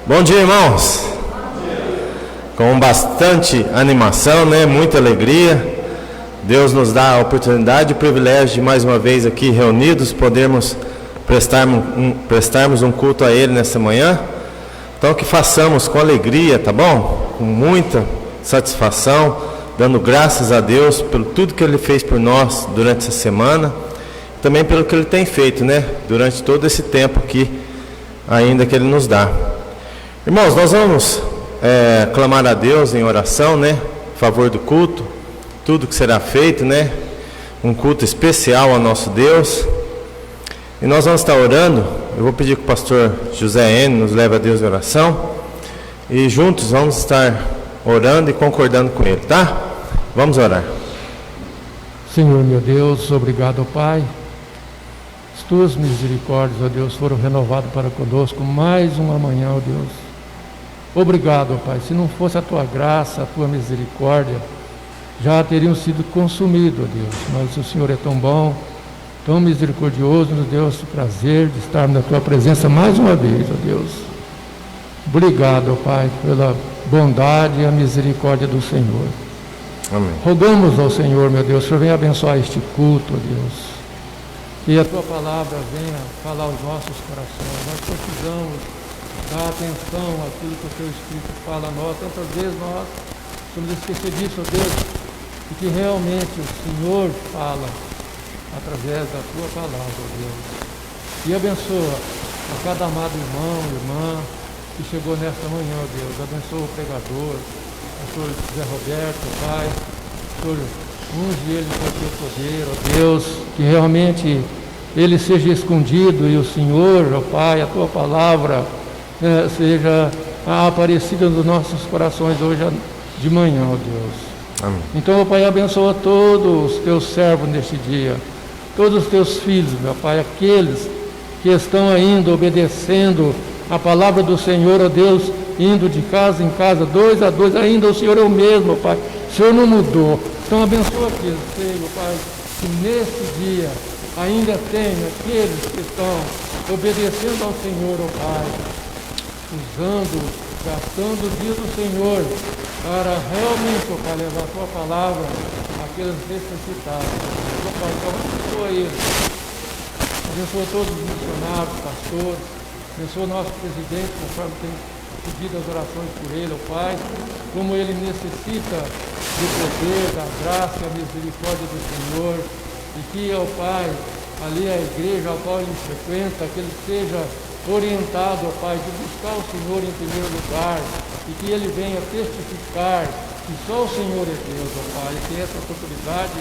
Bom dia, irmãos. Com bastante animação, né? Muita alegria. Deus nos dá a oportunidade e o privilégio de mais uma vez aqui reunidos podermos prestarmos um culto a Ele nessa manhã. Então que façamos com alegria, tá bom? Com muita satisfação, dando graças a Deus pelo tudo que Ele fez por nós durante essa semana, também pelo que Ele tem feito, né? Durante todo esse tempo aqui ainda que Ele nos dá. Irmãos, nós vamos clamar a Deus em oração, né? A favor do culto, tudo que será feito, né? Um culto especial ao nosso Deus. E nós vamos estar orando. Eu vou pedir que o pastor José N nos leve a Deus em oração. E juntos vamos estar orando e concordando com Ele, tá? Vamos orar. Senhor meu Deus, obrigado, Pai. As tuas misericórdias, ó Deus, foram renovadas para conosco mais uma manhã, ó Deus. Obrigado, Pai. Se não fosse a tua graça, a tua misericórdia, já teriam sido consumidos, ó Deus. Mas o Senhor é tão bom, tão misericordioso, nos deu esse prazer de estar na tua presença mais uma vez, ó Deus. Obrigado, ó Pai, pela bondade e a misericórdia do Senhor. Amém. Rogamos ao Senhor, meu Deus, que o Senhor venha abençoar este culto, ó Deus. Que a tua palavra venha falar aos nossos corações. Nós precisamos dar atenção àquilo que o teu Espírito fala a nós. Tantas vezes nós somos esquecidos disso, ó Deus, e que realmente o Senhor fala através da tua palavra, ó Deus. E abençoa a cada amado irmão, irmã que chegou nesta manhã, ó Deus. Abençoa o pregador, o pastor José Roberto, Pai. Senhor, unge ele com o teu poder, ó Deus, que realmente ele seja escondido e o Senhor, ó Pai, a tua palavra seja aparecida nos nossos corações hoje de manhã, ó Deus. Amém. Então, ó Pai, abençoa todos os teus servos neste dia, todos os teus filhos, meu Pai, aqueles que estão ainda obedecendo a palavra do Senhor, ó Deus, indo de casa em casa, 2 a 2, ainda o Senhor é o mesmo, ó Pai, o Senhor não mudou. Então abençoa aqueles, Senhor, Pai, que neste dia ainda tem aqueles que estão obedecendo ao Senhor, ó Pai, gastando o dia do Senhor para realmente, ó Pai, levar a tua palavra àqueles necessitados. Ó Pai, então abençoa eles, abençoa todos os missionários, pastores, abençoa o nosso presidente, conforme tem pedido as orações por ele, ó Pai, como ele necessita do poder, da graça e a misericórdia do Senhor, e que, ó Pai, ali a igreja a qual ele frequenta, que ele seja orientado, ó Pai, de buscar o Senhor em primeiro lugar, e que ele venha testificar que só o Senhor é Deus, ó Pai, e tem essa oportunidade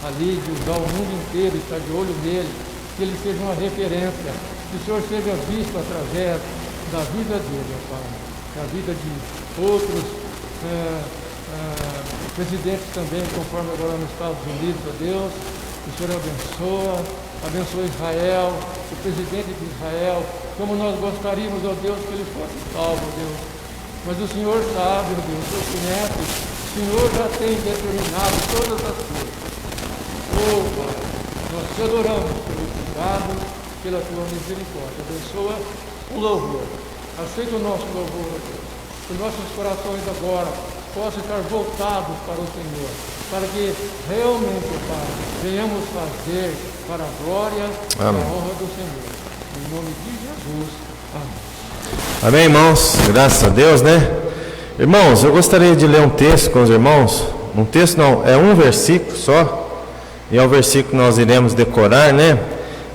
ali de usar o mundo inteiro, estar de olho nele, que ele seja uma referência, que o Senhor seja visto através da vida dele, ó Pai, da vida de outros presidentes também, conforme agora nos Estados Unidos, ó Deus. O Senhor abençoa Israel, o presidente de Israel, como nós gostaríamos, ó Deus, que ele fosse salvo, ó Deus. Mas o Senhor sabe, ó Deus, o Senhor conhece, o Senhor já tem determinado todas as coisas. Oh, Pai, nós te adoramos pelo cuidado, pela tua misericórdia. Abençoa o louvor. Aceita o nosso louvor, ó Deus. Que nossos corações agora possam estar voltados para o Senhor, para que realmente, Pai, venhamos fazer para a glória e a honra do Senhor. Em nome de Jesus. Amém. Amém, irmãos. Graças a Deus, né? Irmãos, eu gostaria de ler um texto com os irmãos. Um texto não, é um versículo só. E é o versículo que nós iremos decorar, né?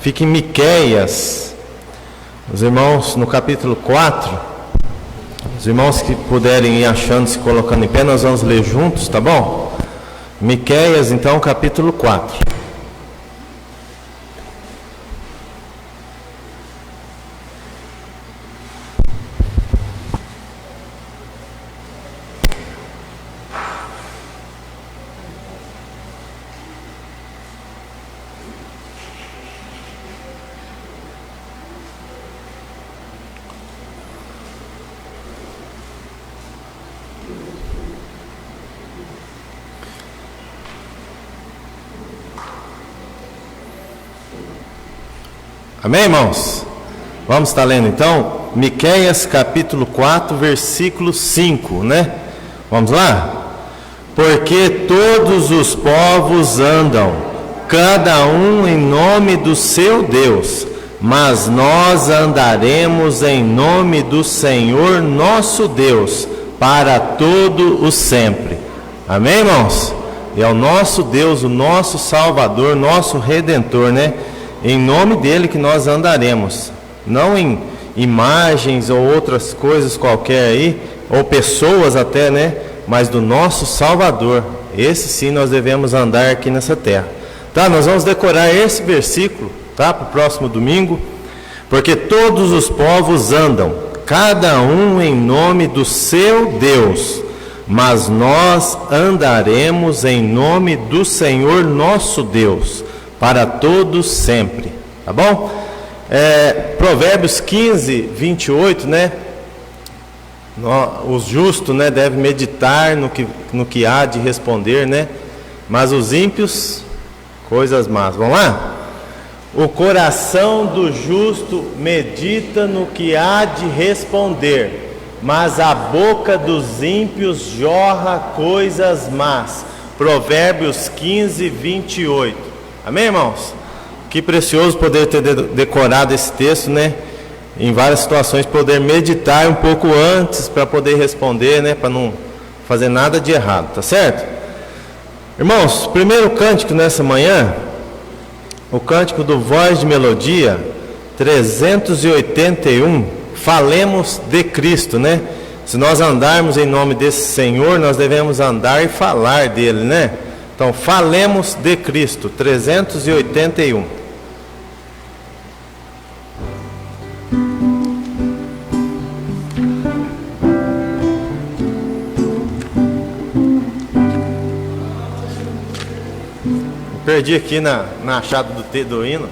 Fica em Miqueias. Os irmãos, no capítulo 4. Os irmãos que puderem ir achando, se colocando em pé, nós vamos ler juntos, tá bom? Miqueias, então, capítulo 4. Amém, irmãos? Vamos estar lendo então Miqueias capítulo 4, versículo 5, né? Vamos lá? Porque todos os povos andam, cada um em nome do seu Deus, mas nós andaremos em nome do Senhor nosso Deus, para todo o sempre. Amém, irmãos? É o nosso Deus, o nosso Salvador, nosso Redentor, né? Em nome dele que nós andaremos, não em imagens ou outras coisas qualquer aí, ou pessoas até, né? Mas do nosso Salvador. Esse sim nós devemos andar aqui nessa terra. Tá, nós vamos decorar esse versículo, tá? Para o próximo domingo. Porque todos os povos andam, cada um em nome do seu Deus, mas nós andaremos em nome do Senhor nosso Deus, para todos sempre. Tá bom? Provérbios 15, 28, né? Os justos, né, devem meditar no que há de responder, né? Mas os ímpios, coisas más. Vamos lá? O coração do justo medita no que há de responder, mas a boca dos ímpios jorra coisas más. Provérbios 15, 28. Amém, irmãos? Que precioso poder ter decorado esse texto, né? Em várias situações, poder meditar um pouco antes para poder responder, né? Para não fazer nada de errado, tá certo? Irmãos, primeiro cântico nessa manhã, o cântico do Voz de Melodia 381, falemos de Cristo, né? Se nós andarmos em nome desse Senhor, nós devemos andar e falar dele, né? Então, falemos de Cristo, 381. Perdi aqui na achada do hino.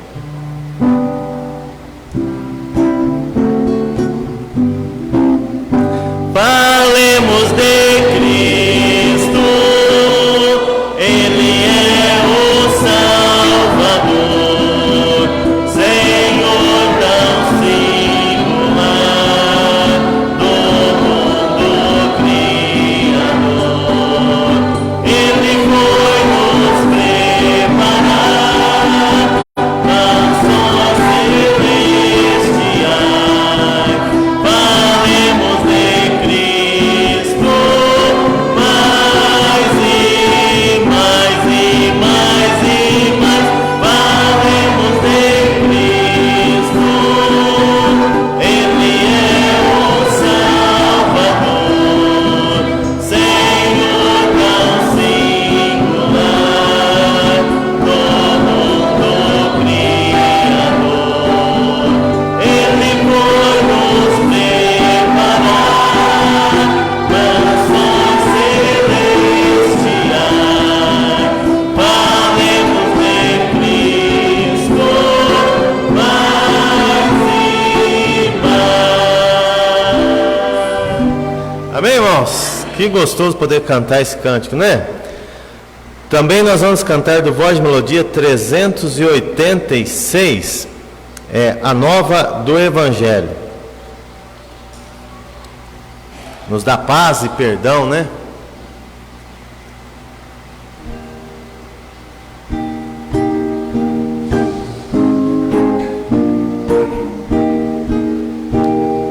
Falemos de Cristo, Ele é o Salvador, Senhor tão singular, do mundo Criador. Ele foi nos preparar canções celestiais. Falemos de Cristo, mais e mais e mais e mais. Falemos de Cristo, Ele é o Salvador, Senhor tão singular, do mundo Criador. Ele foi nos preparar mansões celestiais. Falemos de Cristo, mais e mais. Amém, irmãos? Que gostoso poder cantar esse cântico, né? Também nós vamos cantar do Voz de Melodia 386, a nova do Evangelho. Nos dá paz e perdão, né?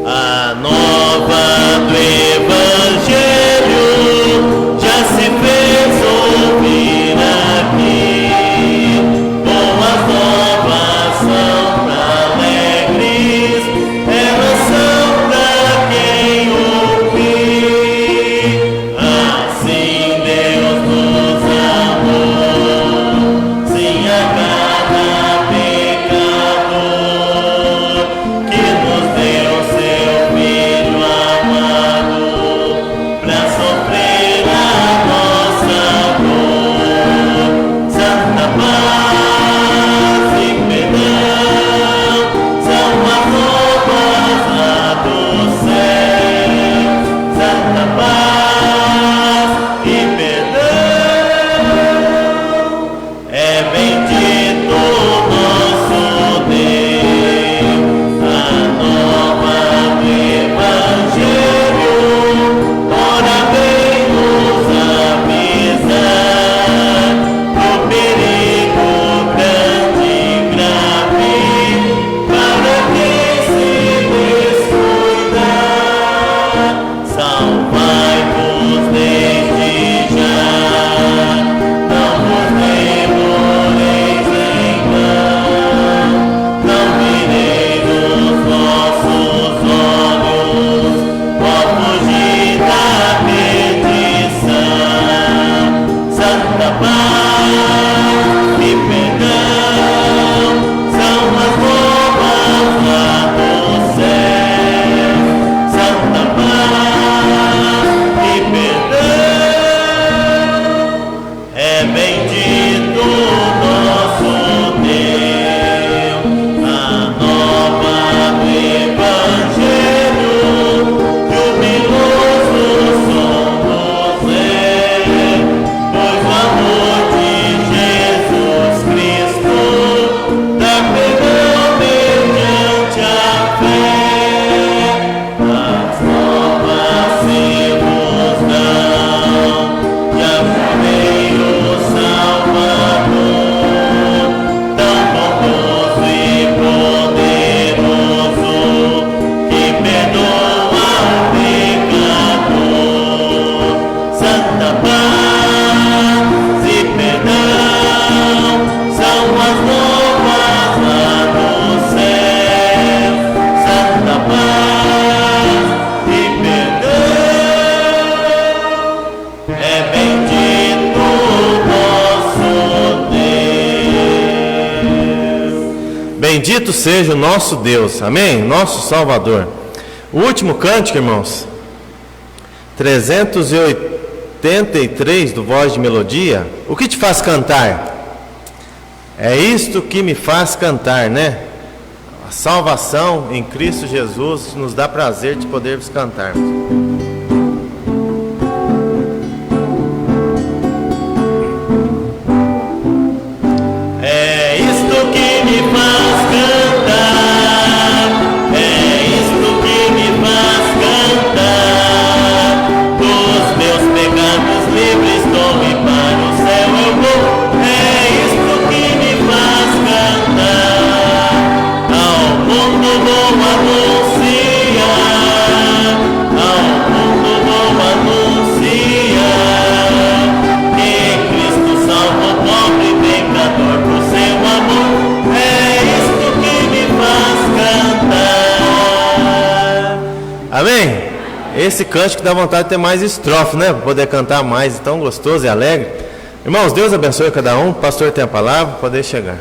A nova do Evangelho já se fez ouvir aqui. Boas novas são alegres, elas são pra quem ouvir. A Bendito seja o nosso Deus, amém? Nosso Salvador. O último cântico, irmãos, 383 do Voz de Melodia. O que te faz cantar? É isto que me faz cantar, né? A salvação em Cristo Jesus nos dá prazer de podermos cantar. Amém? Esse cântico dá vontade de ter mais estrofe, né? Para poder cantar mais, tão gostoso e alegre. Irmãos, Deus abençoe cada um. O pastor tem a palavra, poder chegar.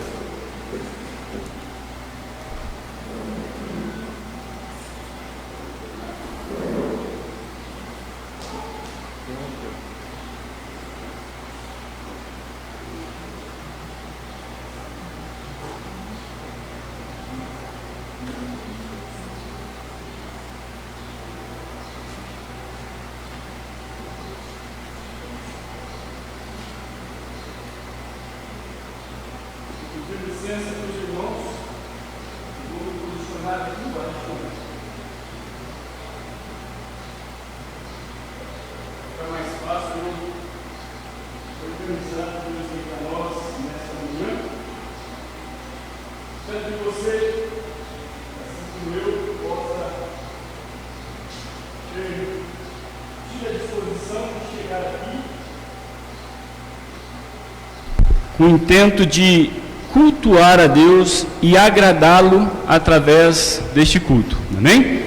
Com o intento de cultuar a Deus e agradá-lo através deste culto, amém?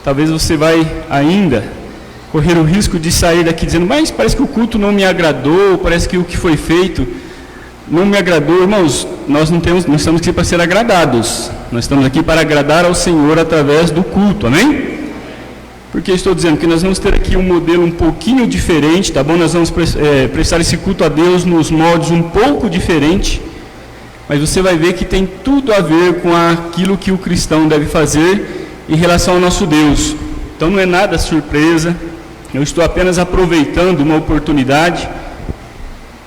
Talvez você vai ainda correr o risco de sair daqui dizendo, mas parece que o culto não me agradou, parece que o que foi feito não me agradou. Irmãos, nós não estamos aqui para ser agradados, nós estamos aqui para agradar ao Senhor através do culto, amém? Porque estou dizendo que nós vamos ter aqui um modelo um pouquinho diferente, tá bom? Nós vamos prestar esse culto a Deus nos moldes um pouco diferente, mas você vai ver que tem tudo a ver com aquilo que o cristão deve fazer em relação ao nosso Deus. Então não é nada surpresa, eu estou apenas aproveitando uma oportunidade.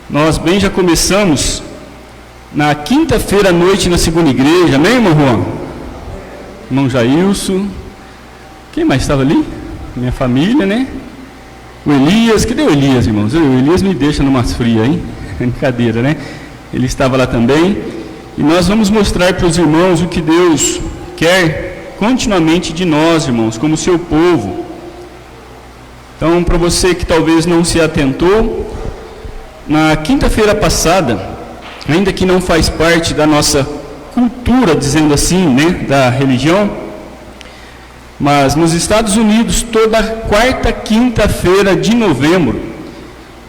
Nós bem já começamos na quinta-feira à noite na segunda igreja, amém, irmão Juan? Irmão Jailson. Quem mais estava ali? Minha família, né? O Elias, cadê o Elias, irmãos? O Elias me deixa numas frias, hein? Brincadeira, né? Ele estava lá também. E nós vamos mostrar para os irmãos o que Deus quer continuamente de nós, irmãos, como seu povo. Então, para você que talvez não se atentou, na quinta-feira passada, ainda que não faz parte da nossa cultura, dizendo assim, né, da religião, mas nos Estados Unidos, toda quarta, quinta-feira de novembro,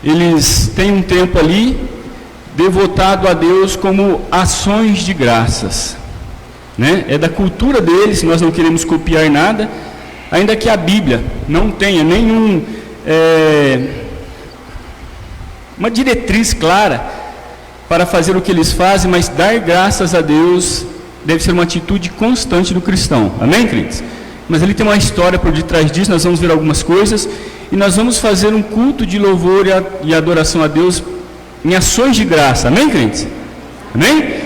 eles têm um tempo ali devotado a Deus como ações de graças, né? É da cultura deles, nós não queremos copiar nada, ainda que a Bíblia não tenha uma diretriz clara para fazer o que eles fazem, mas dar graças a Deus deve ser uma atitude constante do cristão, amém, queridos? Mas ele tem uma história por detrás disso, nós vamos ver algumas coisas, e nós vamos fazer um culto de louvor e adoração a Deus em ações de graça, amém, queridos? Amém?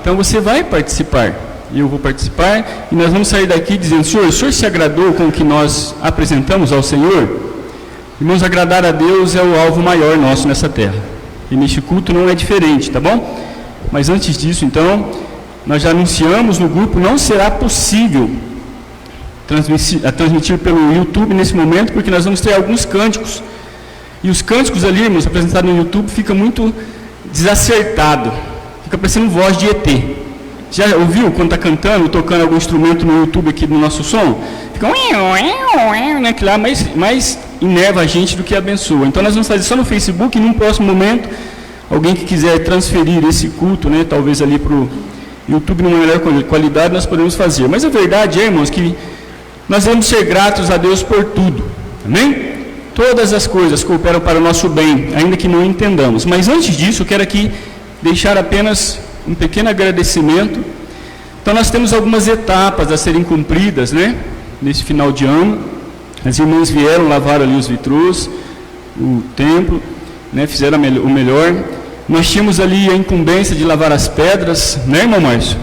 Então você vai participar, e eu vou participar, e nós vamos sair daqui dizendo, Senhor, o Senhor se agradou com o que nós apresentamos ao Senhor? Irmãos, agradar a Deus é o alvo maior nosso nessa terra, e neste culto não é diferente, tá bom? Mas antes disso, então, nós já anunciamos no grupo, não será possível transmitir pelo YouTube nesse momento, porque nós vamos ter alguns cânticos, e os cânticos ali, irmãos, apresentados no YouTube, fica muito desacertado, fica parecendo voz de ET. Já ouviu quando está cantando, tocando algum instrumento no YouTube aqui no nosso som? Fica né, que lá mais enerva a gente do que abençoa. Então nós vamos fazer só no Facebook, e num próximo momento, alguém que quiser transferir esse culto, né, talvez ali para o YouTube numa melhor qualidade, nós podemos fazer. Mas a verdade é, irmãos, que nós devemos ser gratos a Deus por tudo. Amém? Todas as coisas cooperam para o nosso bem, ainda que não entendamos. Mas antes disso, eu quero aqui deixar apenas um pequeno agradecimento. Então nós temos algumas etapas a serem cumpridas, né? Nesse final de ano. As irmãs vieram, lavaram ali os vitrôs, o templo, né? Fizeram o melhor. Nós tínhamos ali a incumbência de lavar as pedras, né, irmão Márcio?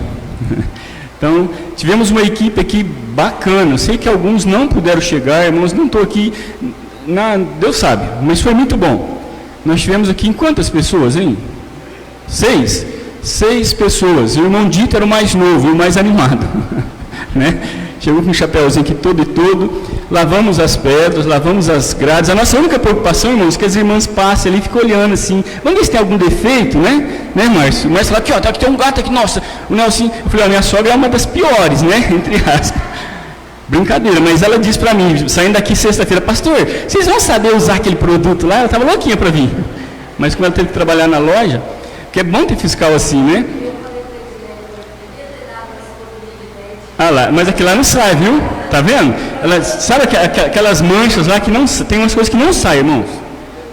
Então, tivemos uma equipe aqui bacana. Eu sei que alguns não puderam chegar, irmãos, não estou aqui, Deus sabe, mas foi muito bom. Nós tivemos aqui em quantas pessoas, hein? 6 pessoas. E o irmão Dito era o mais novo e o mais animado, né? Chegou com um chapéuzinho aqui todo e todo. Lavamos as pedras, lavamos as grades. A nossa única preocupação, irmãos, é que as irmãs passem ali e ficam olhando assim. Vamos ver se tem algum defeito, né? Né, Márcio? O Márcio falou, aqui, ó, aqui tem um gato aqui, nossa. O Nelson, eu falei, a minha sogra é uma das piores, né? Entre aspas. Brincadeira, mas ela disse para mim, saindo daqui sexta-feira, pastor, vocês vão saber usar aquele produto lá? Ela estava louquinha para vir. Mas como ela teve que trabalhar na loja, que é bom ter fiscal assim, né? Ah lá, mas aquilo lá não sai, viu? Tá vendo? Ela, sabe aquelas manchas lá que não... Tem umas coisas que não saem, irmãos.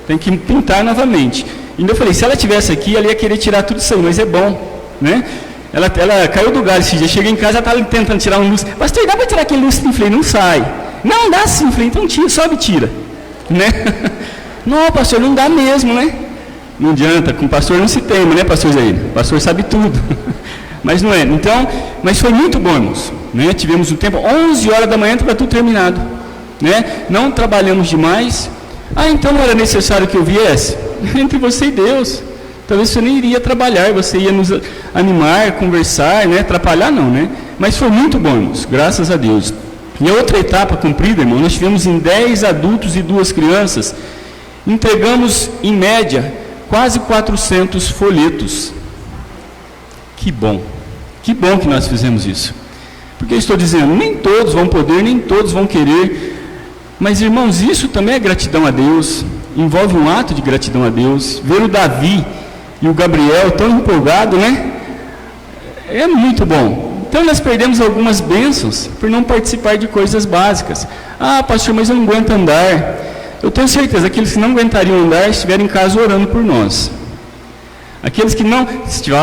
Tem que pintar novamente. E eu falei, se ela tivesse aqui, ela ia querer tirar tudo isso aí, mas é bom, né? Ela caiu do galho esse dia, cheguei em casa, ela estava tentando tirar um lustre. Pastor, dá para tirar aquele lustre? Eu falei, não sai. Não, dá sim. Eu falei, então tira, sobe e tira. Né? Não, pastor, não dá mesmo, né? Não adianta, com o pastor não se teima, né, pastor Zé? O pastor sabe tudo. Mas não é. Então, mas foi muito bom, irmãos. Né? Tivemos um tempo, 11 horas da manhã, para tudo terminado. Né? Não trabalhamos demais. Ah, então não era necessário que eu viesse? Entre você e Deus. Talvez você nem iria trabalhar, você ia nos animar, conversar, né? Atrapalhar não, né? Mas foi muito bom, irmãos, graças a Deus. E a outra etapa cumprida, irmão, nós tivemos em 10 adultos e 2 crianças, entregamos, em média, quase 400 folhetos. Que bom que nós fizemos isso. Porque eu estou dizendo, nem todos vão poder, nem todos vão querer, mas, irmãos, isso também é gratidão a Deus, envolve um ato de gratidão a Deus. Ver o Davi e o Gabriel tão empolgados, né? É muito bom. Então nós perdemos algumas bênçãos por não participar de coisas básicas. Ah, pastor, mas eu não aguento andar. Eu tenho certeza, aqueles que não aguentariam andar estiveram em casa orando por nós. Aqueles que não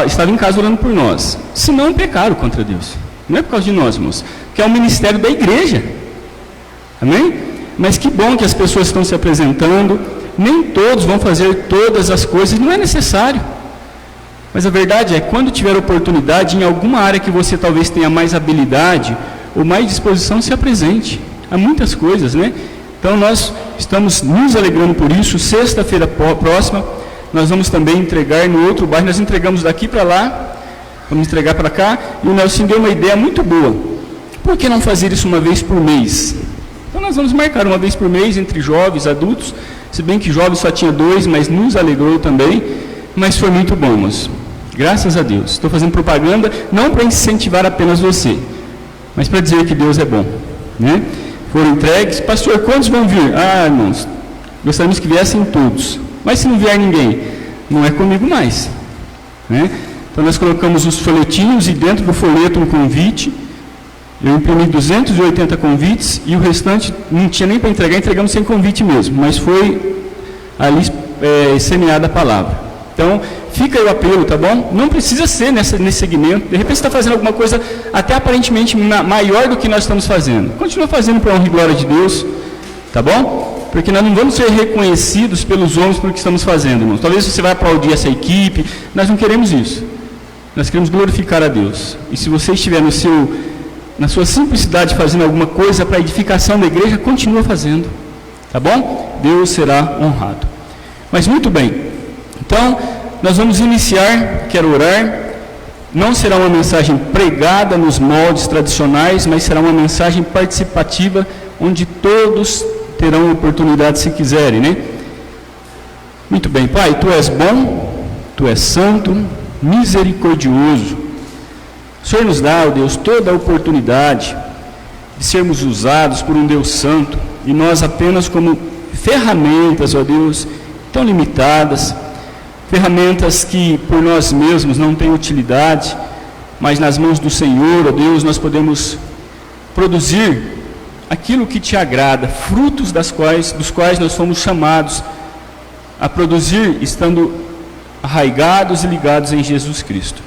estavam em casa orando por nós, se não pecaram contra Deus. Não é por causa de nós, irmãos, que é o ministério da igreja. Amém? Mas que bom que as pessoas estão se apresentando. Nem todos vão fazer todas as coisas, não é necessário. Mas a verdade é, quando tiver oportunidade, em alguma área que você talvez tenha mais habilidade ou mais disposição, se apresente. Há muitas coisas, né? Então nós estamos nos alegrando por isso. Sexta-feira próxima, nós vamos também entregar no outro bairro. Nós entregamos daqui para lá, vamos entregar para cá. E o Nelson deu uma ideia muito boa. Por que não fazer isso uma vez por mês? Então nós vamos marcar uma vez por mês entre jovens, adultos. Se bem que jovens só tinha 2, mas nos alegrou também. Mas foi muito bom, irmãos. Graças a Deus. Estou fazendo propaganda não para incentivar apenas você, mas para dizer que Deus é bom, né? Foram entregues. Pastor, quantos vão vir? Ah, irmãos, gostaríamos que viessem todos. Mas se não vier ninguém, não é comigo mais, né? Então nós colocamos os folhetinhos e dentro do folheto um convite. Eu imprimi 280 convites e o restante não tinha nem para entregar, entregamos sem convite mesmo, mas foi ali semeada a palavra. Então, fica aí o apelo, tá bom? Não precisa ser nesse segmento. De repente você está fazendo alguma coisa até aparentemente maior do que nós estamos fazendo. Continua fazendo para a honra e glória de Deus, tá bom? Porque nós não vamos ser reconhecidos pelos homens pelo que estamos fazendo, irmãos. Talvez você vai aplaudir essa equipe, nós não queremos isso. Nós queremos glorificar a Deus. E se você estiver na sua simplicidade fazendo alguma coisa para a edificação da igreja, continua fazendo, tá bom? Deus será honrado. Mas muito bem, então nós vamos iniciar, quero orar. Não será uma mensagem pregada nos moldes tradicionais, mas será uma mensagem participativa, onde todos terão oportunidade se quiserem, né? Muito bem, Pai, Tu és bom, Tu és santo, misericordioso. O Senhor nos dá, ó Deus, toda a oportunidade de sermos usados por um Deus santo, e nós apenas como ferramentas, ó Deus, tão limitadas, ferramentas que por nós mesmos não têm utilidade, mas nas mãos do Senhor, ó Deus, nós podemos produzir aquilo que te agrada, frutos dos quais nós fomos chamados a produzir, estando arraigados e ligados em Jesus Cristo.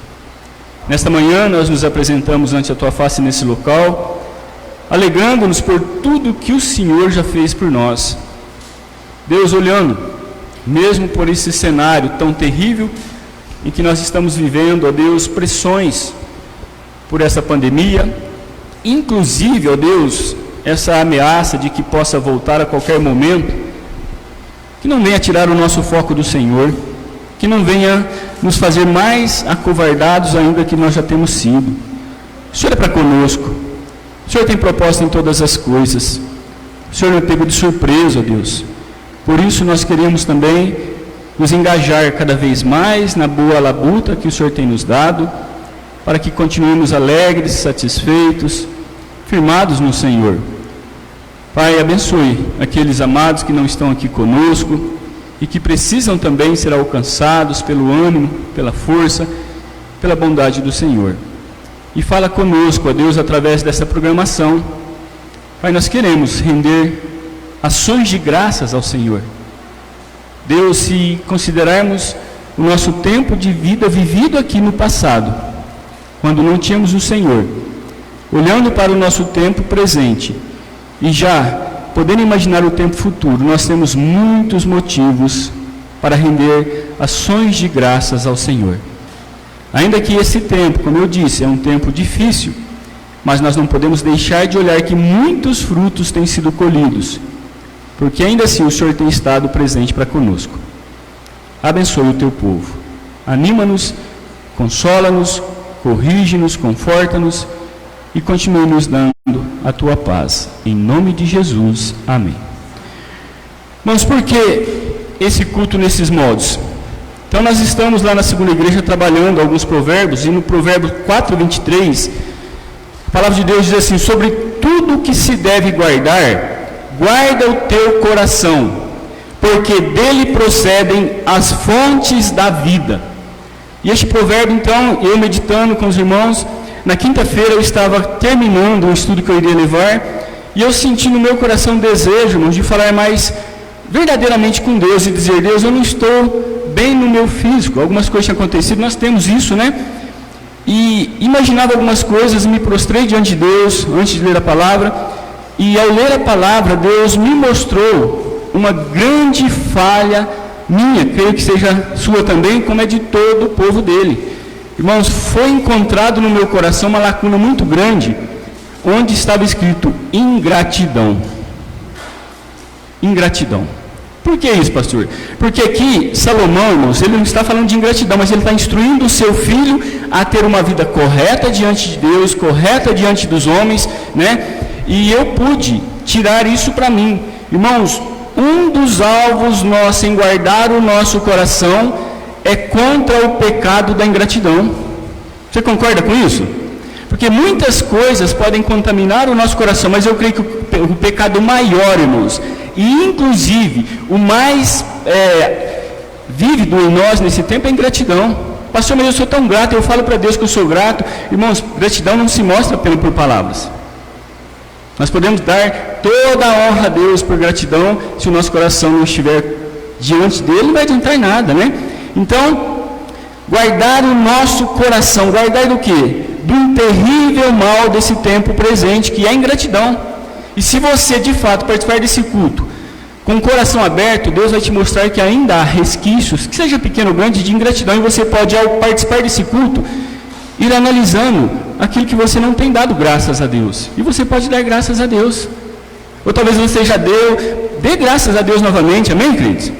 Nesta manhã nós nos apresentamos ante a Tua face nesse local, alegrando-nos por tudo que o Senhor já fez por nós. Deus, olhando, mesmo por esse cenário tão terrível em que nós estamos vivendo, ó Deus, pressões por essa pandemia, inclusive, ó Deus, essa ameaça de que possa voltar a qualquer momento, que não venha tirar o nosso foco do Senhor, que não venha nos fazer mais acovardados ainda que nós já temos sido. O Senhor é para conosco, o Senhor tem propósito em todas as coisas, o Senhor não é pego de surpresa, ó Deus. Por isso nós queremos também nos engajar cada vez mais na boa labuta que o Senhor tem nos dado, para que continuemos alegres, satisfeitos, firmados no Senhor. Pai, abençoe aqueles amados que não estão aqui conosco e que precisam também ser alcançados pelo ânimo, pela força, pela bondade do Senhor. E fala conosco, ó Deus, através dessa programação. Pai, nós queremos render ações de graças ao Senhor. Deus, se considerarmos o nosso tempo de vida vivido aqui no passado, quando não tínhamos o Senhor, olhando para o nosso tempo presente e já podendo imaginar o tempo futuro, nós temos muitos motivos para render ações de graças ao Senhor. Ainda que esse tempo, como eu disse, é um tempo difícil, mas nós não podemos deixar de olhar que muitos frutos têm sido colhidos, porque ainda assim o Senhor tem estado presente para conosco. Abençoe o teu povo, anima-nos, consola-nos, corrige-nos, conforta-nos e continue nos dando a tua paz. Em nome de Jesus, amém. Mas por que esse culto nesses modos? Então nós estamos lá na segunda igreja trabalhando alguns provérbios, e no provérbio 4:23, a palavra de Deus diz assim: sobre tudo que se deve guardar, guarda o teu coração, porque dele procedem as fontes da vida. E este provérbio, então, eu meditando com os irmãos, na quinta-feira eu estava terminando o estudo que eu iria levar, e eu senti no meu coração o desejo, irmãos, de falar mais verdadeiramente com Deus e dizer: Deus, eu não estou bem no meu físico, algumas coisas tinham acontecido, nós temos isso, né? E imaginava algumas coisas, me prostrei diante de Deus antes de ler a palavra, e ao ler a palavra, Deus me mostrou uma grande falha minha, creio que seja sua também, como é de todo o povo dele. Irmãos, foi encontrado no meu coração uma lacuna muito grande, onde estava escrito ingratidão. Ingratidão. Por que isso, pastor? Porque aqui, Salomão, irmãos, ele não está falando de ingratidão, mas ele está instruindo o seu filho a ter uma vida correta diante de Deus, correta diante dos homens, né? E eu pude tirar isso para mim. Irmãos, um dos alvos nossos em guardar o nosso coração é contra o pecado da ingratidão. Você concorda com isso? Porque muitas coisas podem contaminar o nosso coração, mas eu creio que o pecado maior, irmãos, e inclusive o mais vívido em nós nesse tempo é a ingratidão. Pastor, mas eu sou tão grato, eu falo para Deus que eu sou grato. Irmãos, gratidão não se mostra apenas por palavras. Nós podemos dar toda a honra a Deus por gratidão, se o nosso coração não estiver diante dele, não vai adiantar nada, né? Então, guardar o nosso coração, guardar do quê? Do terrível mal desse tempo presente, que é a ingratidão. E se você, de fato, participar desse culto com o coração aberto, Deus vai te mostrar que ainda há resquícios, que seja pequeno ou grande, de ingratidão, e você pode, ao participar desse culto, ir analisando aquilo que você não tem dado graças a Deus. E você pode dar graças a Deus. Ou talvez você já dê graças a Deus novamente, amém, queridos?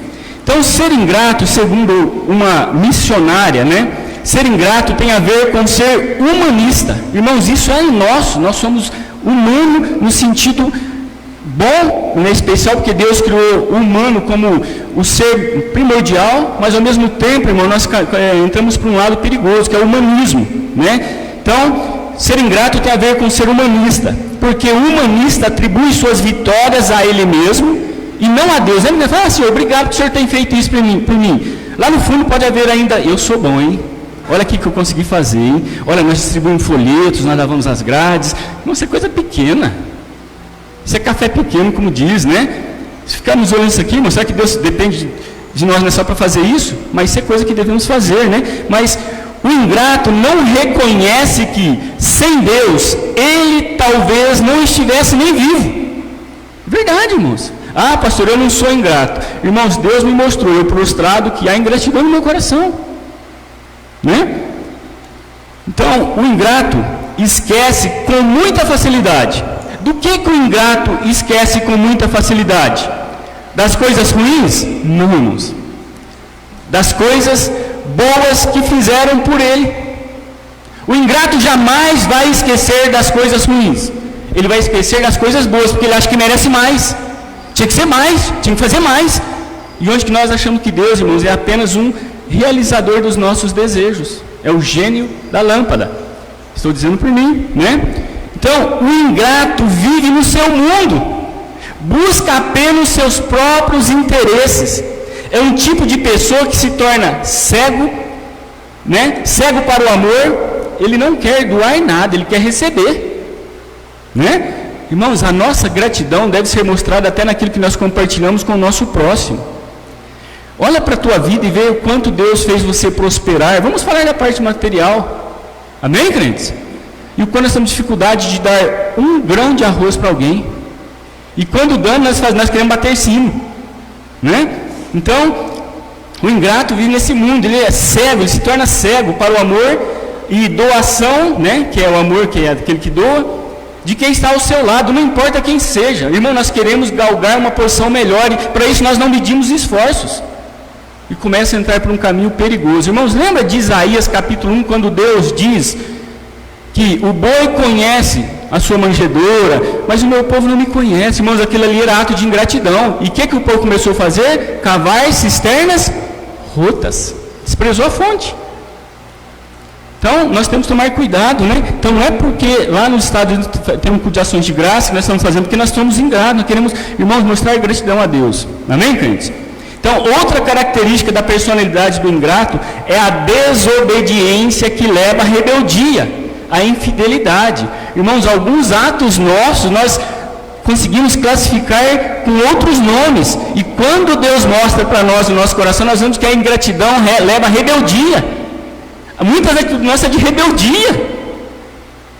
Então, ser ingrato, segundo uma missionária, né? Ser ingrato tem a ver com ser humanista. Irmãos, isso é em nós somos humanos no sentido bom, né, especial, porque Deus criou o humano como o ser primordial, mas ao mesmo tempo, irmão, nós entramos para um lado perigoso, que é o humanismo, né? Então, ser ingrato tem a ver com ser humanista, porque o humanista atribui suas vitórias a ele mesmo e não a Deus. Ele fala: Senhor, obrigado que o Senhor tem feito isso por mim. Lá no fundo pode haver ainda: eu sou bom, hein? olha aqui que eu consegui fazer, hein? Olha, nós distribuímos folhetos, nós lavamos as grades. Não, isso é coisa pequena. Isso é café pequeno, como diz, né? Se ficarmos olhando isso aqui, será que Deus depende de nós não é só para fazer isso? Mas isso é coisa que devemos fazer, né? Mas o ingrato não reconhece que, sem Deus, ele talvez não estivesse nem vivo. Verdade, irmãos. Ah, pastor, eu não sou ingrato. Irmãos, Deus me mostrou, eu prostrado, que há ingratidão no meu coração. Né? Então, o ingrato esquece com muita facilidade. Do que o ingrato esquece com muita facilidade? Das coisas ruins? Não, irmãos. Das coisas boas que fizeram por ele. O ingrato jamais vai esquecer das coisas ruins. Ele vai esquecer das coisas boas, porque ele acha que merece mais. Tinha que ser mais, tinha que fazer mais. E onde que nós achamos que Deus, irmãos, é apenas um realizador dos nossos desejos. É o gênio da lâmpada. Estou dizendo por mim, né? Então, o ingrato vive no seu mundo. Busca apenas seus próprios interesses. É um tipo de pessoa que se torna cego, né? Cego para o amor. Ele não quer doar nada, ele quer receber, né? Irmãos, a nossa gratidão deve ser mostrada até naquilo que nós compartilhamos com o nosso próximo. Olha para a tua vida e vê o quanto Deus fez você prosperar. Vamos falar da parte material. Amém, crentes? E o quando nós temos dificuldade de dar um grão de arroz para alguém. E quando damos, nós queremos bater sino, né? Então, o ingrato vive nesse mundo. Ele é cego, ele se torna cego para o amor e doação, né? Que é o amor, que é aquele que doa, de quem está ao seu lado, não importa quem seja. Irmão, nós queremos galgar uma porção melhor e para isso nós não medimos esforços. E começa a entrar por um caminho perigoso. Irmãos, lembra de Isaías capítulo 1, quando Deus diz que o boi conhece a sua manjedoura, mas o meu povo não me conhece. Irmãos, aquilo ali era ato de ingratidão. E o que o povo começou a fazer? Cavar cisternas rotas. Desprezou a fonte. Então, nós temos que tomar cuidado, né? Então, não é porque lá nos Estados Unidos tem um culto de ações de graça que nós estamos fazendo, porque nós somos ingratos. Nós queremos, irmãos, mostrar gratidão a Deus. Amém, crentes? Então, outra característica da personalidade do ingrato é a desobediência que leva à rebeldia, à infidelidade. Irmãos, alguns atos nossos, nós conseguimos classificar com outros nomes. E quando Deus mostra para nós o nosso coração, nós vemos que a ingratidão leva à rebeldia. Muitas atitudes nossas é de rebeldia.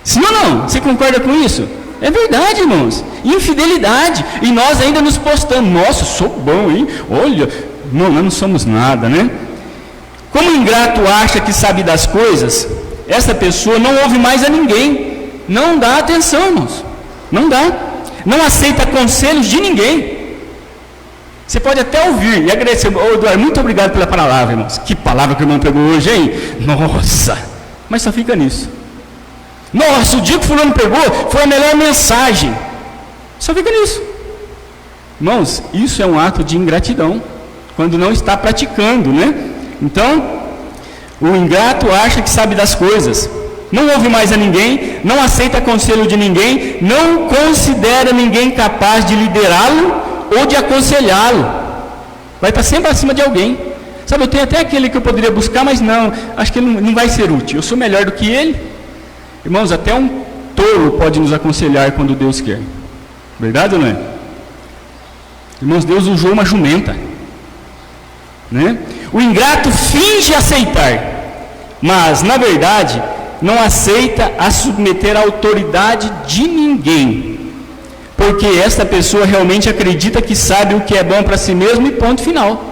Sim ou não? Você concorda com isso? É verdade, irmãos. Infidelidade. E nós ainda nos postamos. Nossa, sou bom, hein? Olha, não, nós não somos nada, né? Como o ingrato acha que sabe das coisas, essa pessoa não ouve mais a ninguém. Não dá atenção, irmãos. Não dá. Não aceita conselhos de ninguém. Você pode até ouvir e agradecer. Ô, Eduardo, muito obrigado pela palavra, irmãos. Que palavra que o irmão pregou hoje, hein? Nossa! Mas só fica nisso. Nossa, o dia que o fulano pregou foi a melhor mensagem. Só fica nisso. Irmãos, isso é um ato de ingratidão, quando não está praticando, né? Então, o ingrato acha que sabe das coisas, não ouve mais a ninguém, não aceita conselho de ninguém, não considera ninguém capaz de liderá-lo ou de aconselhá-lo. Vai estar sempre acima de alguém. Sabe, eu tenho até aquele que eu poderia buscar, mas não, acho que ele não vai ser útil. Eu sou melhor do que ele. Irmãos, até um tolo pode nos aconselhar quando Deus quer. Verdade ou não é? Irmãos, Deus usou uma jumenta, né? O ingrato finge aceitar, mas na verdade não aceita a submeter a autoridade de ninguém, porque esta pessoa realmente acredita que sabe o que é bom para si mesmo e ponto final.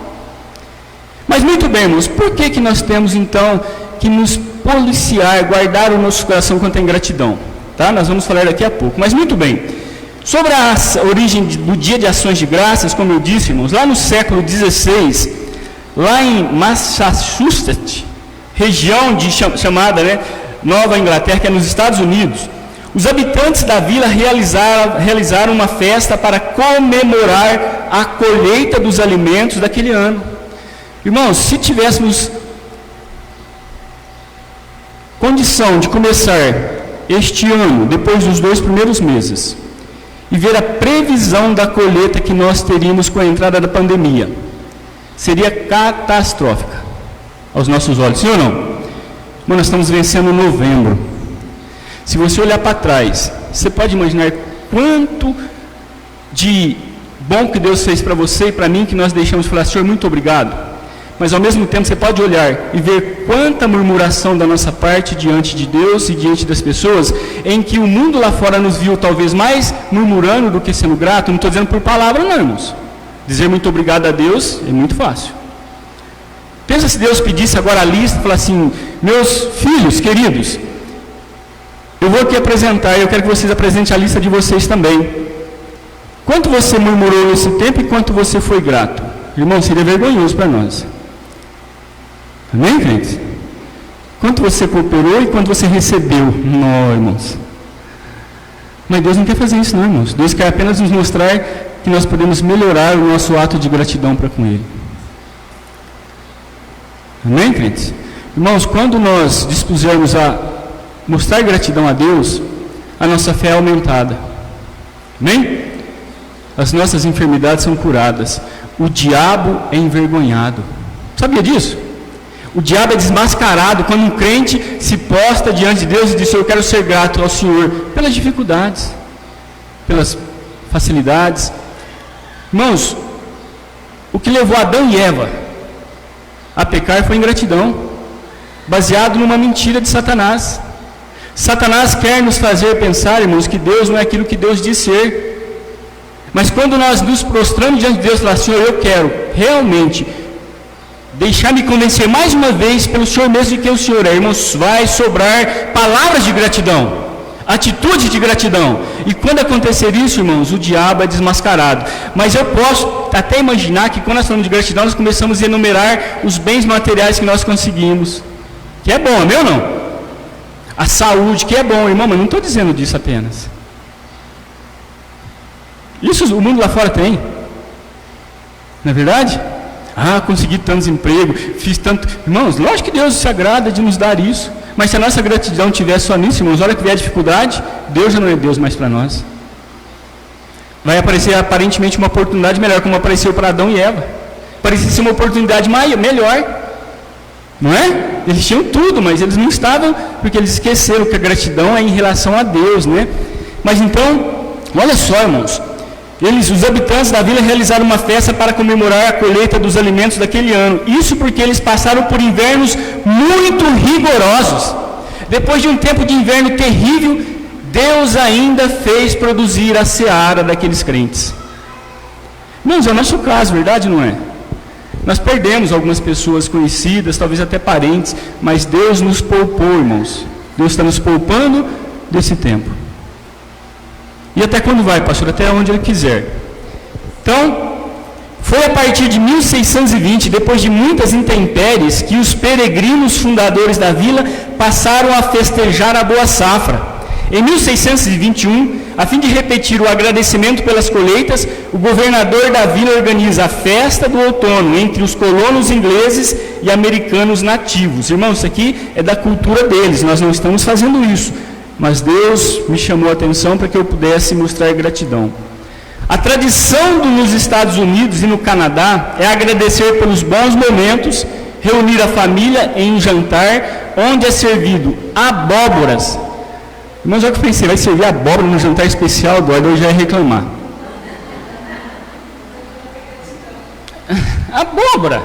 Mas muito bem, irmãos, por que nós temos então que nos policiar, guardar o nosso coração contra a ingratidão? Tá? Nós vamos falar daqui a pouco, mas muito bem. Sobre a origem do dia de ações de graças, como eu disse, irmãos, lá no século XVI, lá em Massachusetts, região chamada, né, Nova Inglaterra, que é nos Estados Unidos, os habitantes da vila realizaram uma festa para comemorar a colheita dos alimentos daquele ano. Irmãos, se tivéssemos condição de começar este ano, depois dos 2 primeiros meses, e ver a previsão da colheita que nós teríamos com a entrada da pandemia, seria catastrófica aos nossos olhos, sim ou não? Mano, nós estamos vencendo novembro. Se você olhar para trás, você pode imaginar quanto de bom que Deus fez para você e para mim, que nós deixamos de falar, Senhor, muito obrigado. Mas ao mesmo tempo você pode olhar e ver quanta murmuração da nossa parte diante de Deus e diante das pessoas, em que o mundo lá fora nos viu talvez mais murmurando do que sendo grato. Não estou dizendo por palavra, não, irmãos. Dizer muito obrigado a Deus é muito fácil. Pensa se Deus pedisse agora a lista e falasse assim: meus filhos queridos, eu vou aqui apresentar, eu quero que vocês apresentem a lista de vocês também. Quanto você murmurou nesse tempo e quanto você foi grato? Irmão, seria vergonhoso para nós. Amém, crentes? Quanto você cooperou e quanto você recebeu? Não, irmãos. Mas Deus não quer fazer isso, não, irmãos. Deus quer apenas nos mostrar que nós podemos melhorar o nosso ato de gratidão para com Ele. Amém, crentes? Irmãos, quando nós dispusermos a mostrar gratidão a Deus, a nossa fé é aumentada. Amém? As nossas enfermidades são curadas. O diabo é envergonhado. Sabia disso? O diabo é desmascarado quando um crente se posta diante de Deus e diz: eu quero ser grato ao Senhor pelas dificuldades, pelas facilidades. Irmãos, o que levou Adão e Eva a pecar foi ingratidão, baseado numa mentira de Satanás. Satanás quer nos fazer pensar, irmãos, que Deus não é aquilo que Deus diz ser. Mas quando nós nos prostramos diante de Deus e falamos: Senhor, eu quero realmente deixar-me convencer mais uma vez pelo Senhor mesmo de quem o Senhor é, irmãos, vai sobrar palavras de gratidão, atitude de gratidão. E quando acontecer isso, irmãos, o diabo é desmascarado. Mas eu posso até imaginar que quando nós falamos de gratidão, nós começamos a enumerar os bens materiais que nós conseguimos, que é bom, amém ou não? A saúde, que é bom, irmão, mas não estou dizendo disso apenas. Isso o mundo lá fora tem, não é verdade? Ah, consegui tantos empregos, fiz tanto. Irmãos, lógico que Deus se agrada de nos dar isso, mas se a nossa gratidão estiver só nisso, irmãos, a hora que vier a dificuldade, Deus já não é Deus mais para nós. Vai aparecer aparentemente uma oportunidade melhor, como apareceu para Adão e Eva. Parecia ser uma oportunidade melhor, não é? Eles tinham tudo, mas eles não estavam, porque eles esqueceram que a gratidão é em relação a Deus, né? Mas então, olha só, irmãos, os habitantes da vila realizaram uma festa para comemorar a colheita dos alimentos daquele ano. Isso porque eles passaram por invernos muito rigorosos. Depois de um tempo de inverno terrível, Deus ainda fez produzir a seara daqueles crentes. Irmãos, é o nosso caso, verdade ou não é? Nós perdemos algumas pessoas conhecidas, talvez até parentes, mas Deus nos poupou, irmãos. Deus está nos poupando desse tempo. E até quando vai, pastor? Até onde Ele quiser. Então, foi a partir de 1620, depois de muitas intempéries, que os peregrinos fundadores da vila passaram a festejar a boa safra. Em 1621, a fim de repetir o agradecimento pelas colheitas, o governador da vila organiza a festa do outono entre os colonos ingleses e americanos nativos. Irmãos, isso aqui é da cultura deles, nós não estamos fazendo isso. Mas Deus me chamou a atenção para que eu pudesse mostrar gratidão. A tradição nos Estados Unidos e no Canadá é agradecer pelos bons momentos, reunir a família em um jantar, onde é servido abóboras. Mas olha que eu pensei, vai servir abóbora no jantar especial, Eduardo, eu já ia reclamar. Abóbora!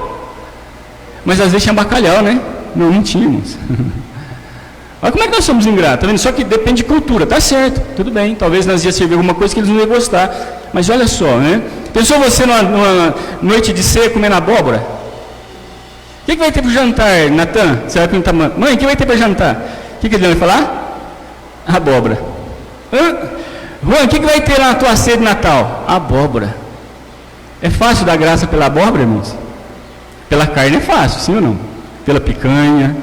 Mas às vezes tinha bacalhau, né? Não, não tínhamos. Olha como é que nós somos ingratos, tá vendo? Só que depende de cultura, tá certo, tudo bem, talvez nós ia servir alguma coisa que eles não iam gostar, mas olha só, né? Pensou você numa noite de ceia comendo abóbora? O que vai ter para o jantar, Natan? Você vai perguntar, mãe, o que vai ter para jantar? O que ele vai falar? Abóbora. Juan, o que vai ter na tua ceia de Natal? Abóbora. É fácil dar graça pela abóbora, irmãos? Pela carne é fácil, sim ou não? Pela picanha.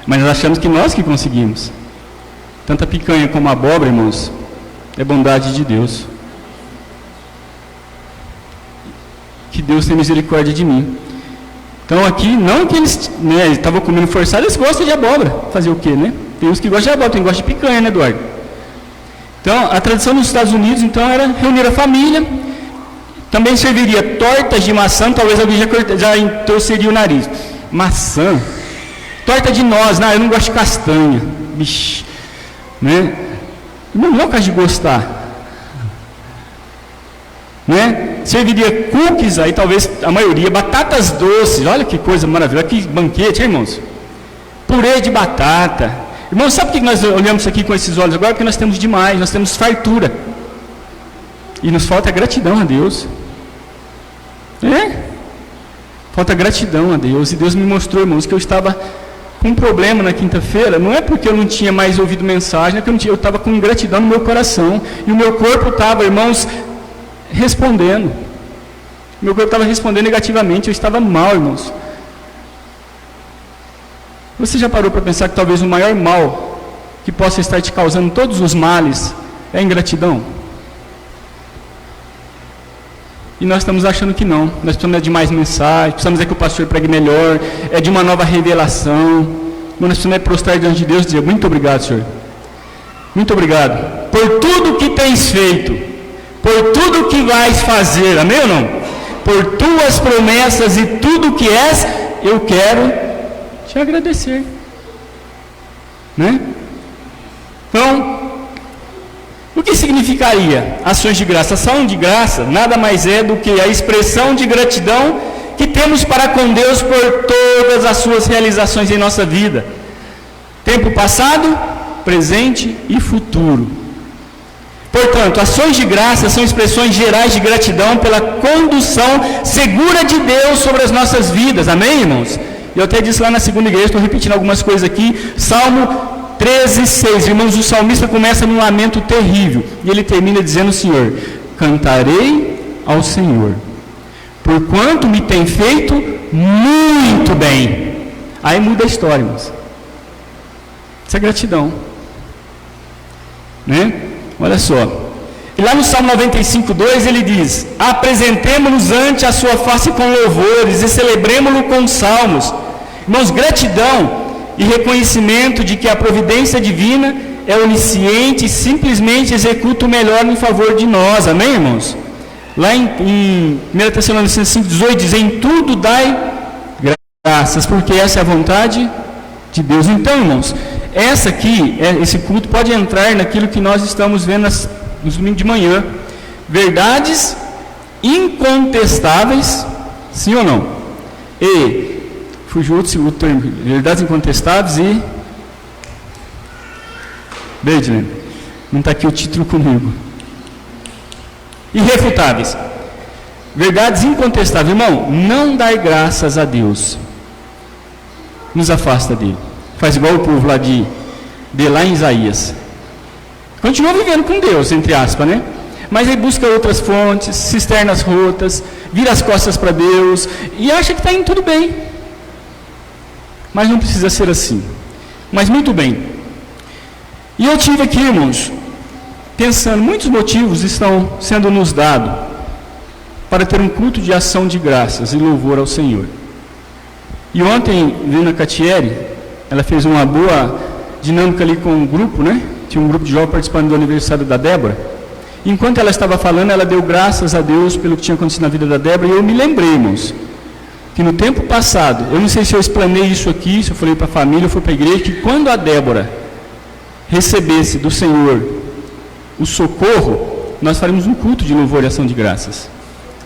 Mas nós achamos que nós que conseguimos. Tanto a picanha como a abóbora, irmãos, é bondade de Deus. Que Deus tenha misericórdia de mim. Então aqui, não que eles estavam comendo forçado, eles gostam de abóbora. Fazer o quê, né? Tem uns que gostam de abóbora, tem uns que gostam de picanha, né, Eduardo? Então, a tradição nos Estados Unidos, então, era reunir a família. Também serviria tortas de maçã, talvez alguém já torceria o nariz. Maçã? torta de noz. Não, eu não gosto de castanha. Bicho, né? Não é o caso de gostar. Né? Serviria cookies, aí talvez a maioria, batatas doces, olha que coisa maravilhosa, que banquete, hein, irmãos? Purê de batata. Irmãos, sabe por que nós olhamos isso aqui com esses olhos agora? Porque nós temos demais, nós temos fartura. E nos falta gratidão a Deus. Falta gratidão a Deus. E Deus me mostrou, irmãos, que eu estava com um problema na quinta-feira. Não é porque eu não tinha mais ouvido mensagem, é que eu estava com ingratidão no meu coração. E o meu corpo estava, irmãos, respondendo. Meu corpo estava respondendo negativamente. Eu estava mal, irmãos. Você já parou para pensar que talvez o maior mal que possa estar te causando todos os males é a ingratidão? E nós estamos achando que não. Nós precisamos de mais mensagem, precisamos que o pastor pregue melhor, de uma nova revelação. Mas nós precisamos prostrar diante de Deus e dizer: muito obrigado, Senhor. Muito obrigado por tudo que tens feito, por tudo que vais fazer, amém ou não? Por tuas promessas e tudo que és, eu quero te agradecer, né? Então, o que significaria ações de graça? Ação de graça nada mais é do que a expressão de gratidão que temos para com Deus por todas as suas realizações em nossa vida, tempo passado, presente e futuro. Portanto, ações de graça são expressões gerais de gratidão pela condução segura de Deus sobre as nossas vidas, amém, irmãos? Eu até disse lá na segunda igreja, estou repetindo algumas coisas aqui, Salmo 13:6, irmãos, o salmista começa num lamento terrível, e ele termina dizendo o Senhor: cantarei ao Senhor, porquanto me tem feito muito bem. Aí muda a história, irmãos. Isso é gratidão, né? Olha só, e lá no Salmo 95:2 ele diz: apresentemo-nos ante a sua face com louvores e celebremo-lo com salmos. Irmãos, gratidão e reconhecimento de que a providência divina é onisciente e simplesmente executa o melhor em favor de nós, amém, irmãos? Lá em 1 Tessalonicenses 5:18 diz: em tudo dai graças, porque essa é a vontade de Deus. Então, irmãos, esse culto pode entrar naquilo que nós estamos vendo nos domingos de manhã, verdades incontestáveis, sim ou não? E fugiu outro termo, verdades incontestáveis e Bedlem, não está aqui o título comigo. Irrefutáveis, verdades incontestáveis. Irmão, não dar graças a Deus nos afasta dele. Faz igual o povo lá lá em Isaías. Continua vivendo com Deus, entre aspas, né? Mas aí busca outras fontes, cisternas rotas, vira as costas para Deus e acha que está indo tudo bem. Mas não precisa ser assim. Mas muito bem. E eu tive aqui, irmãos, pensando, muitos motivos estão sendo nos dados para ter um culto de ação de graças e louvor ao Senhor. E ontem, vendo a Catieri, ela fez uma boa dinâmica ali com o grupo, né? Tinha um grupo de jovens participando do aniversário da Débora. Enquanto ela estava falando, ela deu graças a Deus pelo que tinha acontecido na vida da Débora. E eu me lembrei, irmãos, que no tempo passado, eu não sei se eu explanei isso aqui, se eu falei para a família, ou foi para a igreja, que quando a Débora recebesse do Senhor o socorro, nós faremos um culto de louvor e ação de graças.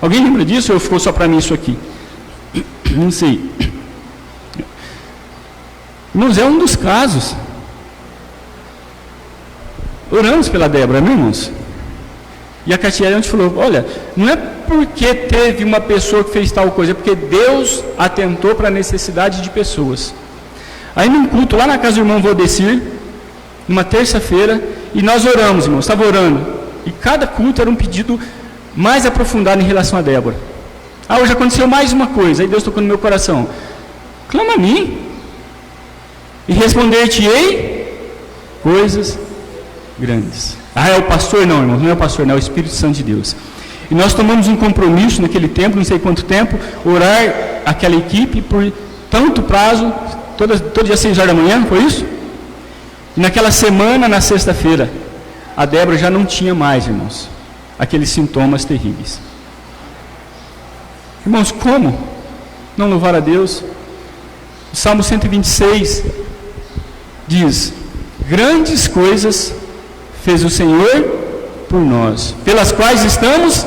Alguém lembra disso ou ficou só para mim isso aqui? Não sei. Irmãos, é um dos casos. Oramos pela Débora, não, irmãos? E a Catiele ontem falou: olha, não é porque teve uma pessoa que fez tal coisa, é porque Deus atentou para a necessidade de pessoas. Aí num culto lá na casa do irmão Valdecir, numa terça-feira, e nós oramos, irmãos, estava orando, e cada culto era um pedido mais aprofundado em relação a Débora. Hoje aconteceu mais uma coisa, aí Deus tocou no meu coração: clama a mim, e responder-te-ei coisas grandes. É o pastor? Não, irmãos, não é o pastor, não, é o Espírito Santo de Deus. E nós tomamos um compromisso naquele tempo, não sei quanto tempo, orar aquela equipe por tanto prazo, todo dia 6 horas da manhã, foi isso? E naquela semana, na sexta-feira, a Débora já não tinha mais, irmãos, aqueles sintomas terríveis. Irmãos, como não louvar a Deus? O Salmo 126 diz: grandes coisas fez o Senhor por nós, pelas quais estamos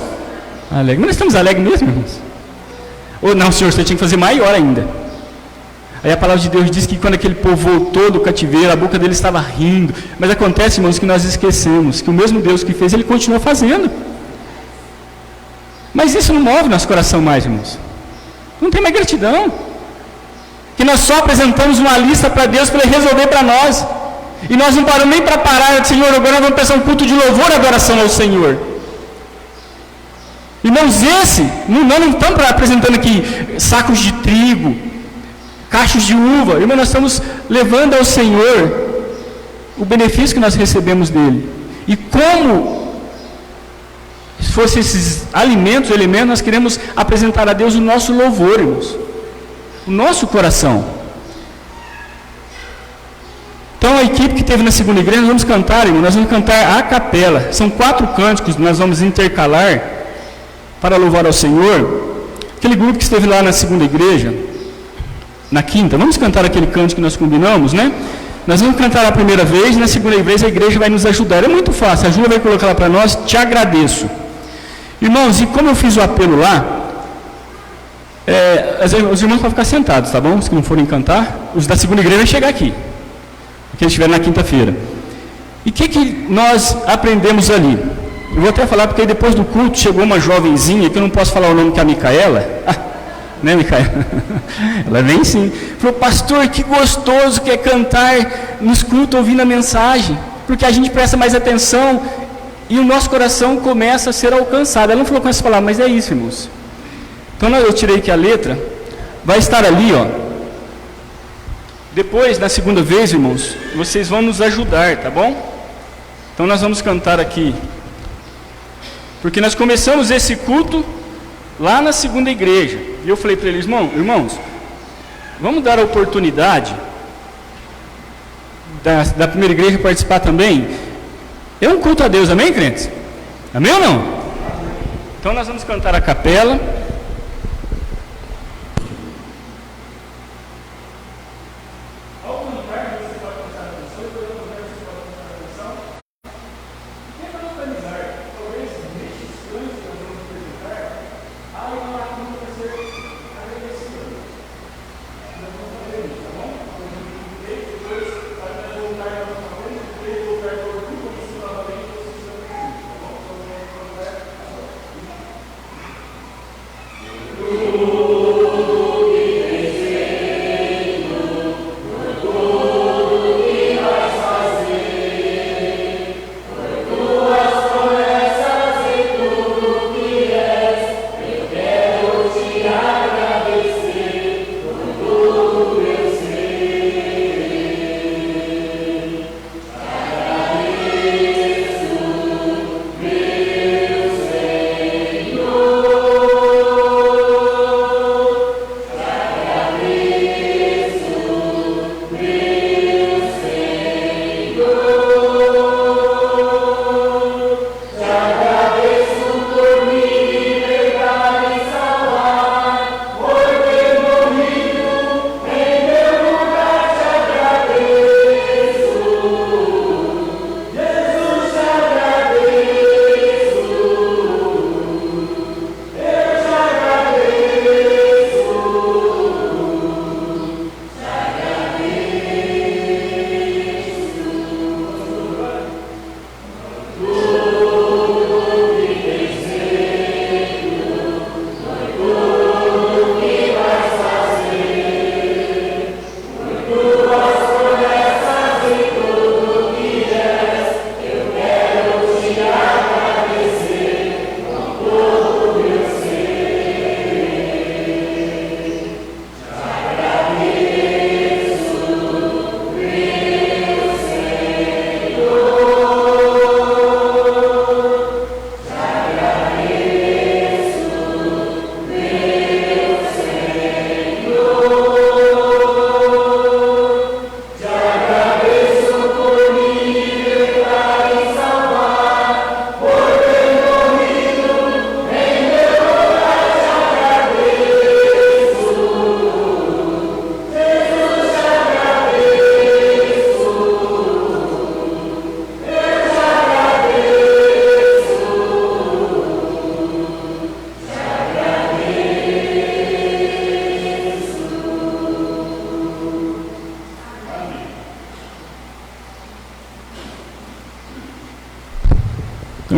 alegres. Mas nós estamos alegres mesmo, irmãos? Ou não, Senhor, você tinha que fazer maior ainda. Aí a palavra de Deus diz que quando aquele povo voltou do cativeiro, a boca dele estava rindo. Mas acontece, irmãos, que nós esquecemos que o mesmo Deus que fez, Ele continua fazendo. Mas isso não move nosso coração mais, irmãos. Não tem mais gratidão. Que nós só apresentamos uma lista para Deus para Ele resolver para nós. E nós não paramos nem para parar, Senhor, agora nós vamos prestar um culto de louvor e adoração ao Senhor. Irmãos, nós não estamos apresentando aqui sacos de trigo, cachos de uva. Irmão, nós estamos levando ao Senhor o benefício que nós recebemos dele. E como se fossem esses alimentos, elementos, nós queremos apresentar a Deus o nosso louvor, irmãos. O nosso coração. Então a equipe que teve na segunda igreja, nós vamos cantar, irmão, nós vamos cantar a capela. São 4 cânticos que nós vamos intercalar para louvar ao Senhor. Aquele grupo que esteve lá na segunda igreja, na quinta, vamos cantar aquele cântico que nós combinamos, né? Nós vamos cantar a primeira vez, na segunda vez a igreja vai nos ajudar. É muito fácil, a Júlia vai colocar lá para nós, te agradeço. Irmãos, e como eu fiz o apelo lá, os irmãos podem ficar sentados, tá bom? Os que não forem cantar, os da segunda igreja vão chegar aqui, porque eles estiverem na quinta-feira. E o que nós aprendemos ali? Eu vou até falar, porque depois do culto chegou uma jovenzinha, que eu não posso falar o nome, que é a Micaela, né, Micaela? Ela vem sim. Falou: pastor, que gostoso que é cantar nos cultos ouvindo a mensagem, porque a gente presta mais atenção e o nosso coração começa a ser alcançado. Ela não falou com essa palavra, mas é isso, irmãos. Então eu tirei aqui a letra, vai estar ali, ó. Depois, na segunda vez, irmãos, vocês vão nos ajudar, tá bom? Então nós vamos cantar aqui, porque nós começamos esse culto lá na segunda igreja. E eu falei para eles: irmãos, vamos dar a oportunidade da primeira igreja participar também. É um culto a Deus, amém, crentes? Amém ou não? Então nós vamos cantar a capela.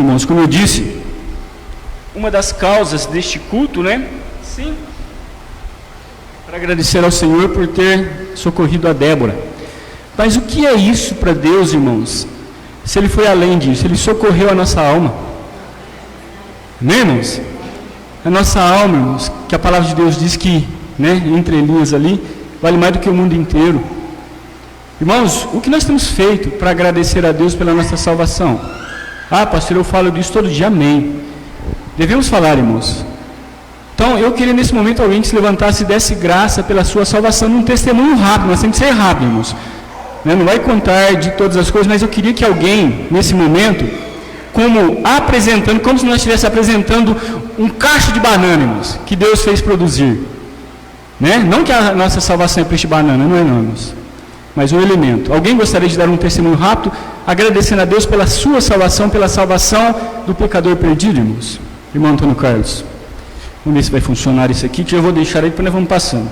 irmãos, como eu disse, uma das causas deste culto, né? Sim. Para agradecer ao Senhor por ter socorrido a Débora. Mas o que é isso para Deus, irmãos? Se Ele foi além disso, Ele socorreu a nossa alma. Né, irmãos? A nossa alma, irmãos, que a palavra de Deus diz que, né, entre linhas ali, vale mais do que o mundo inteiro. Irmãos, o que nós temos feito para agradecer a Deus pela nossa salvação? Ah, pastor, eu falo disso todo dia, amém. Devemos falar, irmãos. Então, eu queria nesse momento alguém que se levantasse e desse graça pela sua salvação num testemunho rápido. Nós temos que ser rápido, irmãos. Não vai contar de todas as coisas, mas eu queria que alguém, nesse momento, como se nós estivéssemos apresentando um cacho de banana, irmãos, que Deus fez produzir. Né? Não que a nossa salvação é peixe banana, não é não, irmãos. Mas um elemento. Alguém gostaria de dar um testemunho rápido, agradecendo a Deus pela sua salvação, pela salvação do pecador perdido, irmãos? Irmão Antônio Carlos. Vamos ver se vai funcionar isso aqui, que eu vou deixar aí, depois nós vamos passando.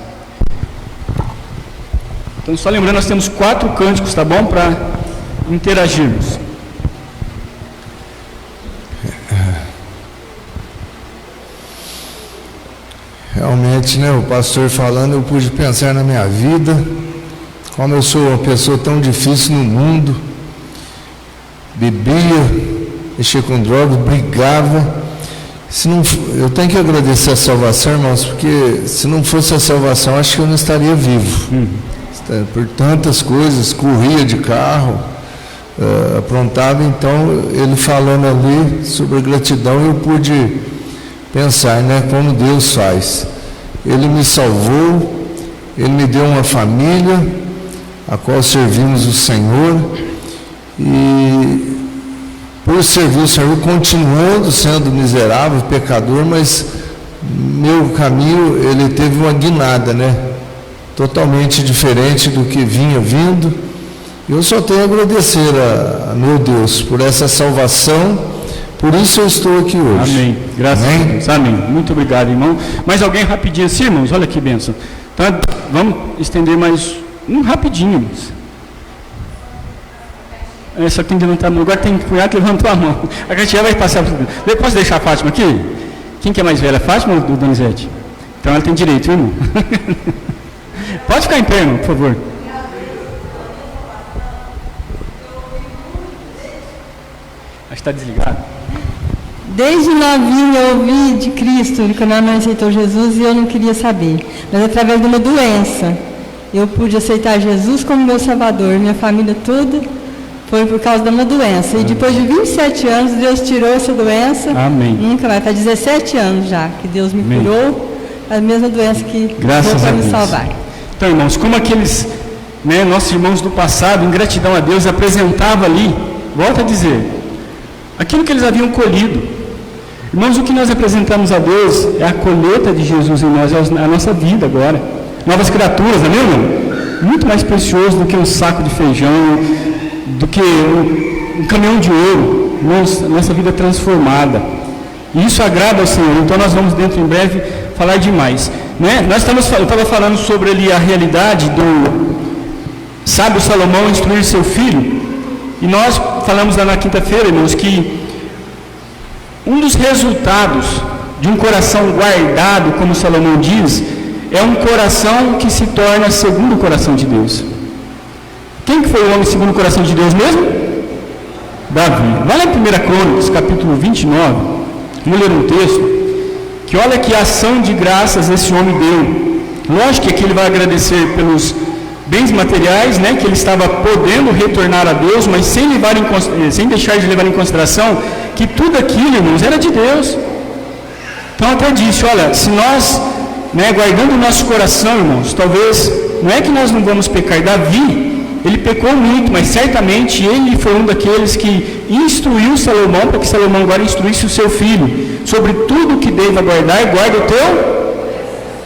Então, só lembrando, nós temos 4 cânticos, tá bom? Para interagirmos. Realmente, né, o pastor falando, eu pude pensar na minha vida, como eu sou uma pessoa tão difícil no mundo, bebia, mexia com droga, brigava. Eu tenho que agradecer a salvação, irmãos, porque se não fosse a salvação, acho que eu não estaria vivo. Por tantas coisas, corria de carro, aprontava. Então, ele falando ali sobre a gratidão, eu pude pensar, né, como Deus faz. Ele me salvou, Ele me deu uma família, a qual servimos o Senhor, e por servir o Senhor, continuando sendo miserável, pecador, mas meu caminho, ele teve uma guinada, né? Totalmente diferente do que vinha vindo. Eu só tenho a agradecer a meu Deus por essa salvação, por isso eu estou aqui hoje. Amém. Graças a Deus. Amém. Muito obrigado, irmão. Mais alguém rapidinho assim, irmãos? Olha que bênção. Então, vamos estender mais um rapidinho, irmãos. Só que tem que levantar a mão. Agora tem cunhado que levantou a mão. A gente já vai passar. Posso deixar a Fátima aqui? Quem que é mais velha, a Fátima ou a Donizete? Então ela tem direito, viu, irmão? Pode ficar em pé, irmão, por favor. Acho que está desligado. Desde novinha eu ouvi de Cristo, quando a mãe aceitou Jesus, e eu não queria saber. Mas através de uma doença, eu pude aceitar Jesus como meu Salvador. Minha família toda foi por causa de uma doença. E depois de 27 anos, Deus tirou essa doença. Amém. Nunca mais. Faz 17 anos já que Deus me Amém. curou. A mesma doença que Graças a me Deus. salvar. Então, irmãos, como aqueles, né, nossos irmãos do passado, em gratidão a Deus, apresentava ali, volto a dizer, aquilo que eles haviam colhido. Irmãos, o que nós apresentamos a Deus é a colheita de Jesus em nós, é a nossa vida agora. Novas criaturas, não é mesmo? Muito mais precioso do que um saco de feijão, do que um caminhão de ouro. Nossa vida transformada. E isso agrada ao Senhor. Então nós vamos dentro em breve falar demais. Né? Eu estava falando sobre ali a realidade do sábio Salomão instruir seu filho. E nós falamos lá na quinta-feira, irmãos, que um dos resultados de um coração guardado, como Salomão diz, é um coração que se torna segundo o coração de Deus. Quem que foi o homem segundo o coração de Deus mesmo? Davi. Vai lá em 1 Crônicas, capítulo 29, vamos ler um texto, que olha que ação de graças esse homem deu. Lógico que aqui ele vai agradecer pelos bens materiais, né, que ele estava podendo retornar a Deus, mas sem deixar de levar em consideração que tudo aquilo, irmãos, era de Deus. Então até disse, olha, se nós, né, guardando o nosso coração, irmãos, talvez, não é que nós não vamos pecar. Davi, ele pecou muito, mas certamente ele foi um daqueles que instruiu Salomão, para que Salomão agora instruísse o seu filho, sobre tudo que deva guardar, e guarda o teu.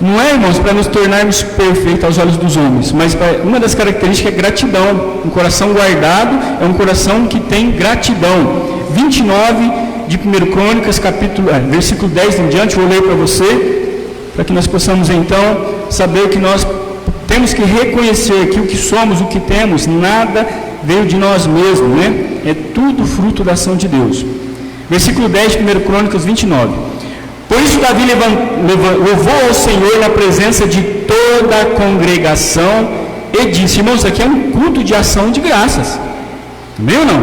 Não é, irmãos, para nos tornarmos perfeitos aos olhos dos homens, mas uma das características é gratidão. Um coração guardado é um coração que tem gratidão. 29 de 1 Crônicas, versículo 10 em diante, vou ler para você, para que nós possamos então saber que nós temos que reconhecer que o que somos, o que temos, nada veio de nós mesmos, né? É tudo fruto da ação de Deus. Versículo 10 de 1 Crônicas 29. Por isso Davi louvou ao Senhor na presença de toda a congregação e disse, irmãos, isso aqui é um culto de ação de graças. Amém ou não?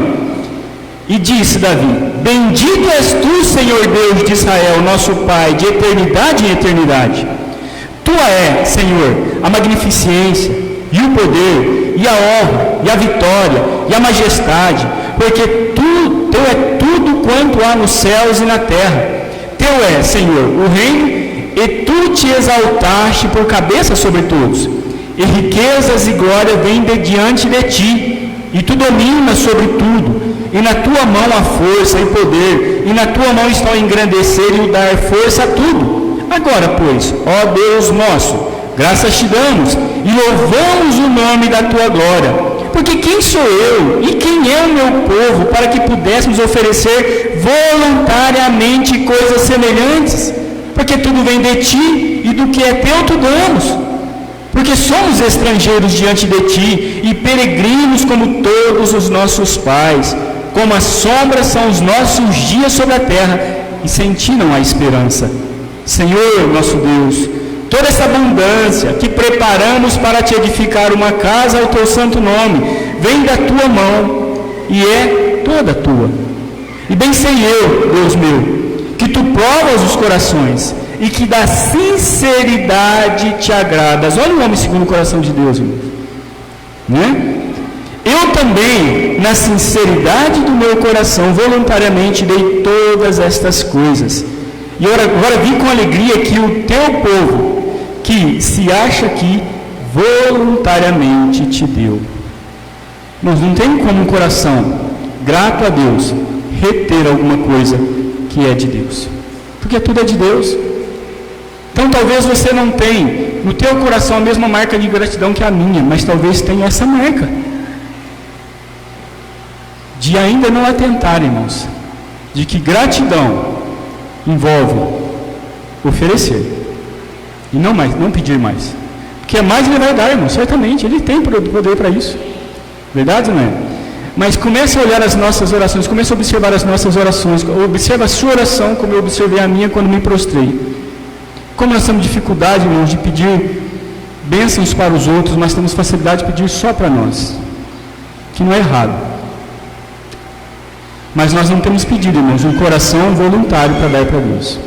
E disse Davi, bendito és tu, Senhor Deus de Israel, nosso Pai, de eternidade em eternidade. Tua é, Senhor, a magnificência e o poder, e a honra, e a vitória, e a majestade, porque teu é tudo quanto há nos céus e na terra. Teu é, Senhor, o reino, e tu te exaltaste por cabeça sobre todos, e riquezas e glória vêm de diante de ti, e tu dominas sobre tudo, e na tua mão há força e poder, e na tua mão está o engrandecer e o dar força a tudo. Agora, pois, ó Deus nosso, graças te damos, e louvamos o nome da tua glória, porque quem sou eu e quem é o meu povo para que pudéssemos oferecer voluntariamente coisas semelhantes? Porque tudo vem de ti e do que é teu tu damos. Porque somos estrangeiros diante de ti e peregrinos como todos os nossos pais. Como as sombras são os nossos dias sobre a terra e sem ti não há esperança. Senhor, nosso Deus, toda essa abundância que preparamos para te edificar uma casa ao teu santo nome, vem da tua mão e é toda tua. E bem sei eu, Deus meu, que tu provas os corações e que da sinceridade te agradas. Olha o homem segundo o coração de Deus, irmão. Né? Eu também, na sinceridade do meu coração, voluntariamente dei todas estas coisas. E agora vi com alegria que o teu povo, que se acha aqui, voluntariamente te deu. Mas não tem como um coração grato a Deus reter alguma coisa que é de Deus, porque tudo é de Deus. Então talvez você não tenha no teu coração a mesma marca de gratidão que a minha, mas talvez tenha essa marca de ainda não atentar, irmãos, de que gratidão envolve oferecer e não pedir mais, porque mais ele vai dar, irmão, certamente, ele tem poder para isso, verdade ou não é? Mas comece a olhar as nossas orações, comece a observar as nossas orações, observa a sua oração como eu observei a minha quando me prostrei. Como nós temos dificuldade, irmãos, de pedir bênçãos para os outros, mas temos facilidade de pedir só para nós, que não é errado. Mas nós não temos pedido, irmãos, um coração voluntário para dar para Deus.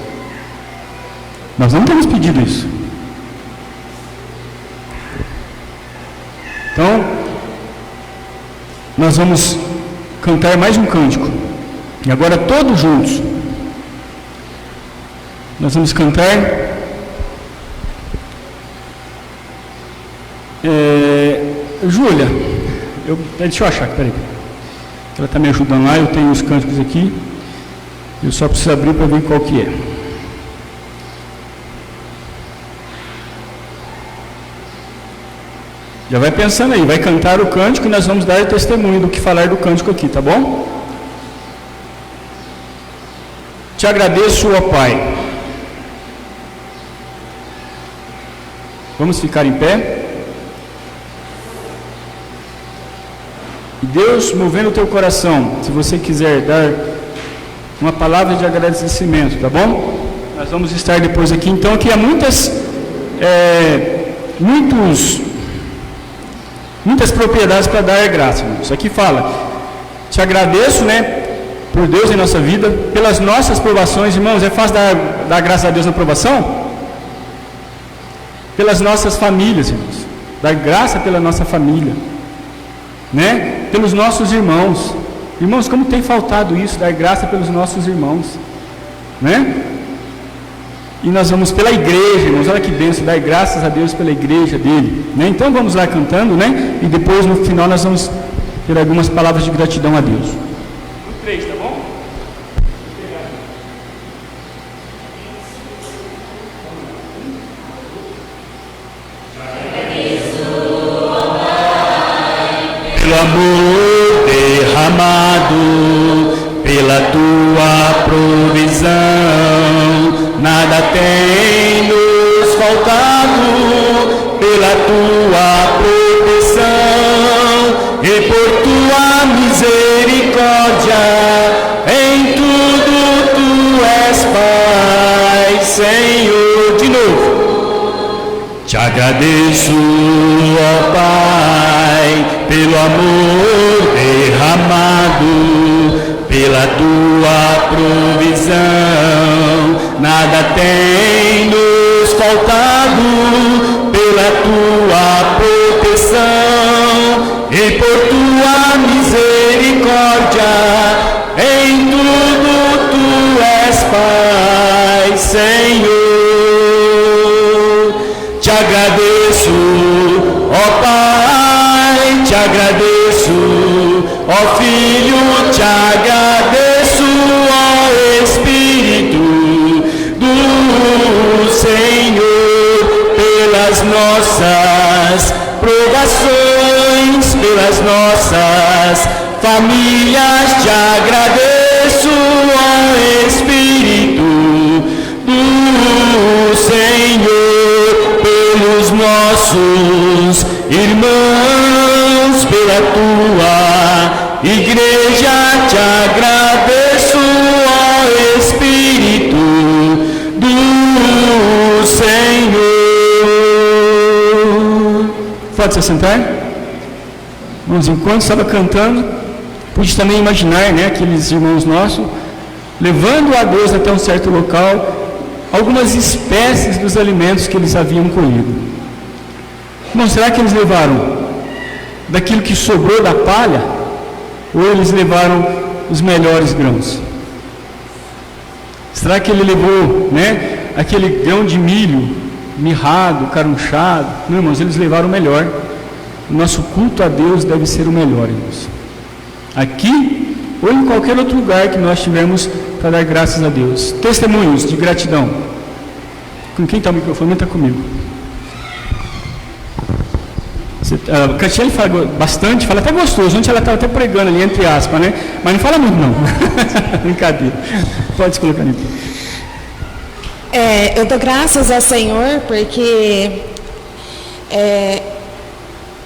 Nós não temos pedido isso. Então, nós vamos cantar mais um cântico. E agora todos juntos. Nós vamos cantar. Júlia, deixa eu achar, peraí. Ela está me ajudando lá, eu tenho os cânticos aqui. Eu só preciso abrir para ver qual que é. Já vai pensando aí, vai cantar o cântico e nós vamos dar testemunho do que falar do cântico aqui, tá bom? Te agradeço, ó Pai. Vamos ficar em pé. E Deus, movendo o teu coração, se você quiser dar uma palavra de agradecimento, tá bom? Nós vamos estar depois aqui. Então, aqui há muitas propriedades para dar graça. Isso aqui fala, te agradeço, né, por Deus em nossa vida, pelas nossas provações, irmãos. É fácil dar graça a Deus na provação? Pelas nossas famílias, irmãos, dar graça pela nossa família, né? Pelos nossos irmãos. Irmãos, como tem faltado isso, dar graça pelos nossos irmãos, né? E nós vamos pela igreja, irmãos, olha que bênção, dar graças a Deus pela igreja dele, né? Então vamos lá cantando, né? E depois no final nós vamos ter algumas palavras de gratidão a Deus. O 3, tá bom? Pelo amor derramado, pela tua provisão, nada tem nos faltado, pela tua proteção e por tua misericórdia, em tudo agradeço, ó Pai, pelo amor derramado, pela tua provisão. Nada tem nos faltado, pela tua proteção e por tua misericórdia. Em tudo tu és Pai, Senhor. Te agradeço, ó Pai, te agradeço, ó Filho, te agradeço, ó Espírito do Senhor, pelas nossas provações, pelas nossas famílias. Te agradeço, ó Espírito do Senhor, pelos nossos irmãos, pela tua igreja. Te agradeço, ó Espírito do Senhor. Pode se sentar? Irmãos, enquanto estava cantando, pude também imaginar, né, aqueles irmãos nossos levando a Deus até um certo local algumas espécies dos alimentos que eles haviam colhido. Bom, será que eles levaram daquilo que sobrou da palha, ou eles levaram os melhores grãos? Será que ele levou, né, aquele grão de milho mirrado, carunchado? Não, irmãos, eles levaram o melhor. O nosso culto a Deus deve ser o melhor, irmãos. Aqui ou em qualquer outro lugar que nós tivermos para dar graças a Deus. Testemunhos de gratidão. Com quem está o microfone? Está comigo. A Catiele fala bastante, fala até gostoso. Ontem ela estava até pregando ali, entre aspas, né? Mas não fala muito, não. Brincadeira. Pode colocar ali. Eu dou graças ao Senhor porque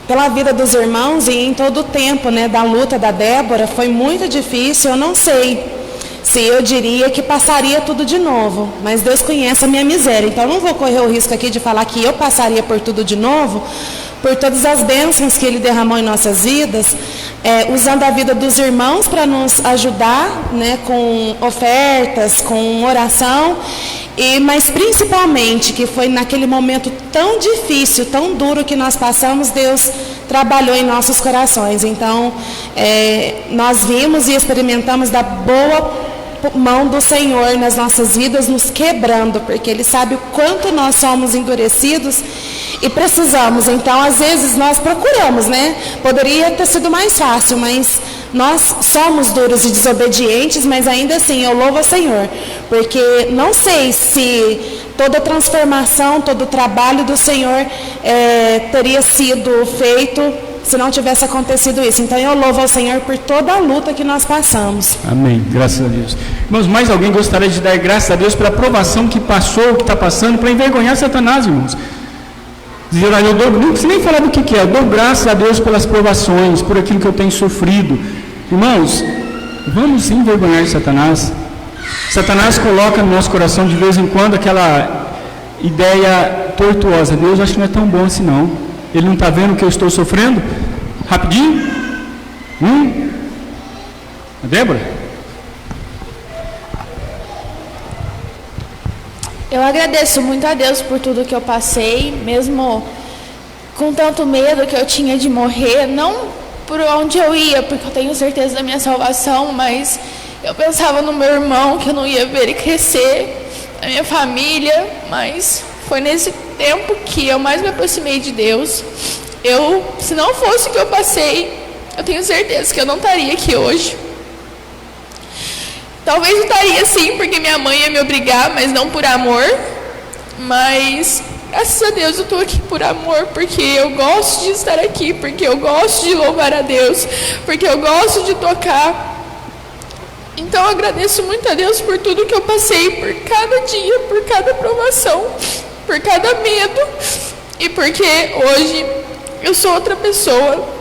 pela vida dos irmãos e em todo o tempo, né, da luta da Débora, foi muito difícil. Eu não sei se eu diria que passaria tudo de novo, mas Deus conhece a minha miséria, então eu não vou correr o risco aqui de falar que eu passaria por tudo de novo, por todas as bênçãos que Ele derramou em nossas vidas, usando a vida dos irmãos para nos ajudar, né, com ofertas, com oração, mas principalmente que foi naquele momento tão difícil, tão duro que nós passamos, Deus trabalhou em nossos corações. Então, nós vimos e experimentamos da boa mão do Senhor nas nossas vidas, nos quebrando, porque Ele sabe o quanto nós somos endurecidos e precisamos. Então, às vezes nós procuramos, né? Poderia ter sido mais fácil, mas nós somos duros e desobedientes, mas ainda assim eu louvo ao Senhor, porque não sei se toda a transformação, todo o trabalho do Senhor teria sido feito se não tivesse acontecido isso. Então eu louvo ao Senhor por toda a luta que nós passamos. Amém, graças a Deus. Irmãos, mais alguém gostaria de dar graças a Deus pela provação que passou, que está passando, para envergonhar Satanás, irmãos? Dizer, olha, não preciso nem falar do que é, eu dou graças a Deus pelas provações, por aquilo que eu tenho sofrido. Irmãos, vamos envergonhar Satanás. Satanás coloca no nosso coração de vez em quando aquela ideia tortuosa: Deus, acho que não é tão bom assim não. Ele não está vendo o que eu estou sofrendo? Rapidinho. A Débora? Eu agradeço muito a Deus por tudo que eu passei, mesmo com tanto medo que eu tinha de morrer, não por onde eu ia, porque eu tenho certeza da minha salvação, mas eu pensava no meu irmão, que eu não ia ver ele crescer, a minha família, mas foi nesse tempo que eu mais me aproximei de Deus. Se não fosse o que eu passei, eu tenho certeza que eu não estaria aqui hoje. Talvez eu estaria sim, porque minha mãe ia me obrigar, mas não por amor. Mas, graças a Deus, eu estou aqui por amor, porque eu gosto de estar aqui, porque eu gosto de louvar a Deus, porque eu gosto de tocar. Então eu agradeço muito a Deus por tudo que eu passei, por cada dia, por cada provação, por cada medo, e porque hoje eu sou outra pessoa.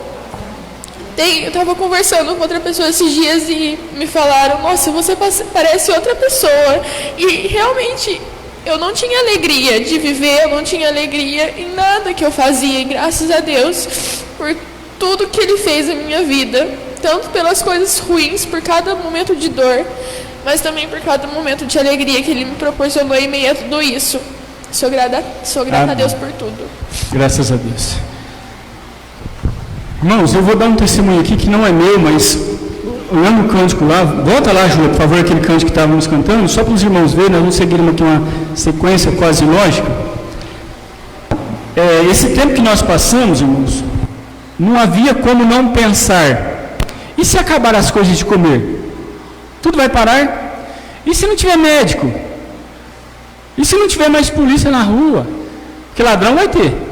Eu estava conversando com outra pessoa esses dias e me falaram: nossa, você parece outra pessoa. E realmente eu não tinha alegria de viver, eu não tinha alegria em nada que eu fazia, e graças a Deus por tudo que Ele fez na minha vida, tanto pelas coisas ruins, por cada momento de dor, mas também por cada momento de alegria que Ele me proporcionou em meio a tudo isso. Sou grata a Deus por tudo. Graças a Deus. Irmãos, eu vou dar um testemunho aqui que não é meu, mas olhando o cântico lá, volta lá, Júlia, por favor, aquele cântico que estávamos cantando, só para os irmãos verem, nós vamos seguir aqui uma sequência quase lógica. Esse tempo que nós passamos, irmãos, não havia como não pensar, e se acabar as coisas de comer? Tudo vai parar? E se não tiver médico? E se não tiver mais polícia na rua? Porque ladrão vai ter.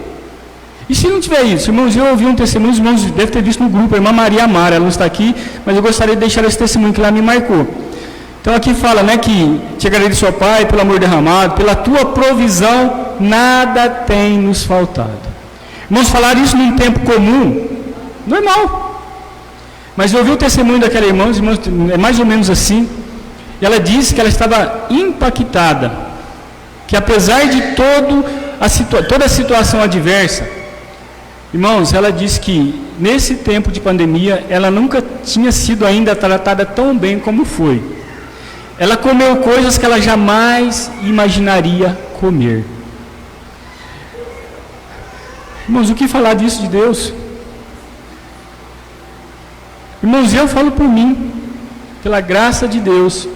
E se não tiver isso? Irmãos, eu ouvi um testemunho, os irmãos devem ter visto no grupo, a irmã Maria Amara, ela não está aqui, mas eu gostaria de deixar esse testemunho que ela me marcou. Então aqui fala, né, que te agradeço ao Pai pelo amor derramado, pela tua provisão, nada tem nos faltado. Irmãos, falar isso num tempo comum, normal. Mas eu ouvi o testemunho daquela irmã, irmãos, é mais ou menos assim, e ela disse que ela estava impactada, que apesar de toda a situação adversa, irmãos, ela disse que nesse tempo de pandemia, ela nunca tinha sido ainda tratada tão bem como foi. Ela comeu coisas que ela jamais imaginaria comer. Irmãos, o que falar disso de Deus? Irmãos, eu falo por mim, pela graça de Deus.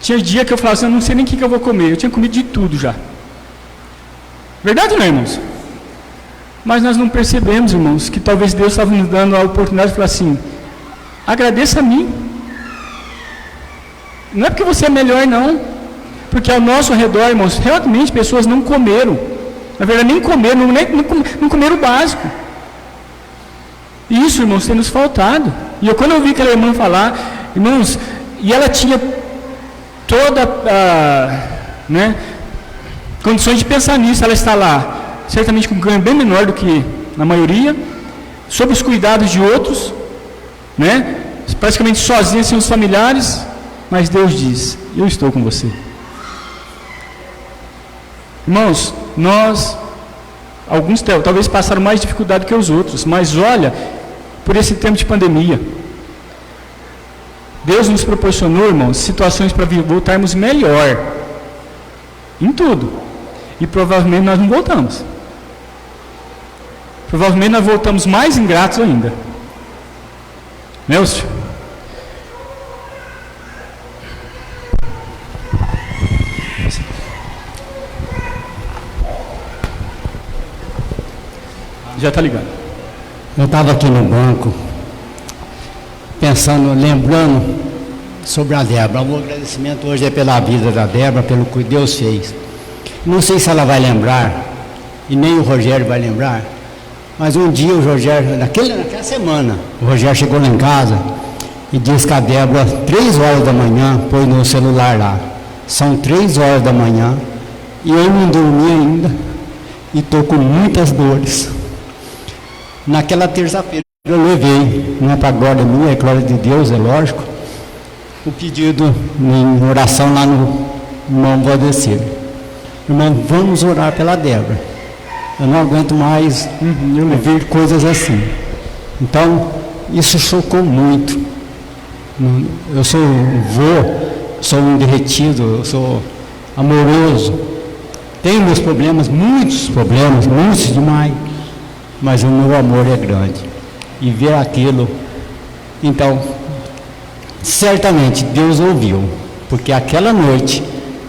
Tinha dia que eu falava assim, eu não sei nem o que eu vou comer. Eu tinha comido de tudo já. Verdade ou não, irmãos? Mas nós não percebemos, irmãos, que talvez Deus estava nos dando a oportunidade de falar assim, agradeça a mim. Não é porque você é melhor, não. Porque ao nosso redor, irmãos, realmente pessoas não comeram. Na verdade, nem comeram, não comeram o básico. Isso, irmãos, tem nos faltado. E quando eu vi aquela irmã falar, irmãos, e ela tinha toda condições de pensar nisso, ela está lá, certamente com um ganho bem menor do que na maioria, sob os cuidados de outros, né? Praticamente sozinha, sem os familiares, mas Deus diz, eu estou com você. Irmãos, alguns talvez passaram mais dificuldade que os outros, mas olha, por esse tempo de pandemia, Deus nos proporcionou, irmãos, situações para voltarmos melhor em tudo. E provavelmente nós não voltamos. Provavelmente nós voltamos mais ingratos ainda. Nelson? Já está ligado. Eu estava aqui no banco, pensando, lembrando sobre a Débora. O agradecimento hoje é pela vida da Débora, pelo que Deus fez. Não sei se ela vai lembrar, e nem o Rogério vai lembrar, mas um dia o Rogério, naquela semana, o Rogério chegou lá em casa e disse que a Débora, 3 horas da manhã, pôs no celular lá. São 3 horas da manhã e eu não dormi ainda e estou com muitas dores. Naquela terça-feira eu levei, não é para a glória minha, é glória de Deus, é lógico, o pedido em oração lá no irmão Valdecir. Irmão, vamos orar pela Débora. Eu não aguento mais ouvir coisas assim. Então, isso chocou muito. Eu sou sou um derretido, eu sou amoroso. Tenho meus problemas, muitos demais. Mas o meu amor é grande. E ver aquilo, então, certamente Deus ouviu, porque aquela noite,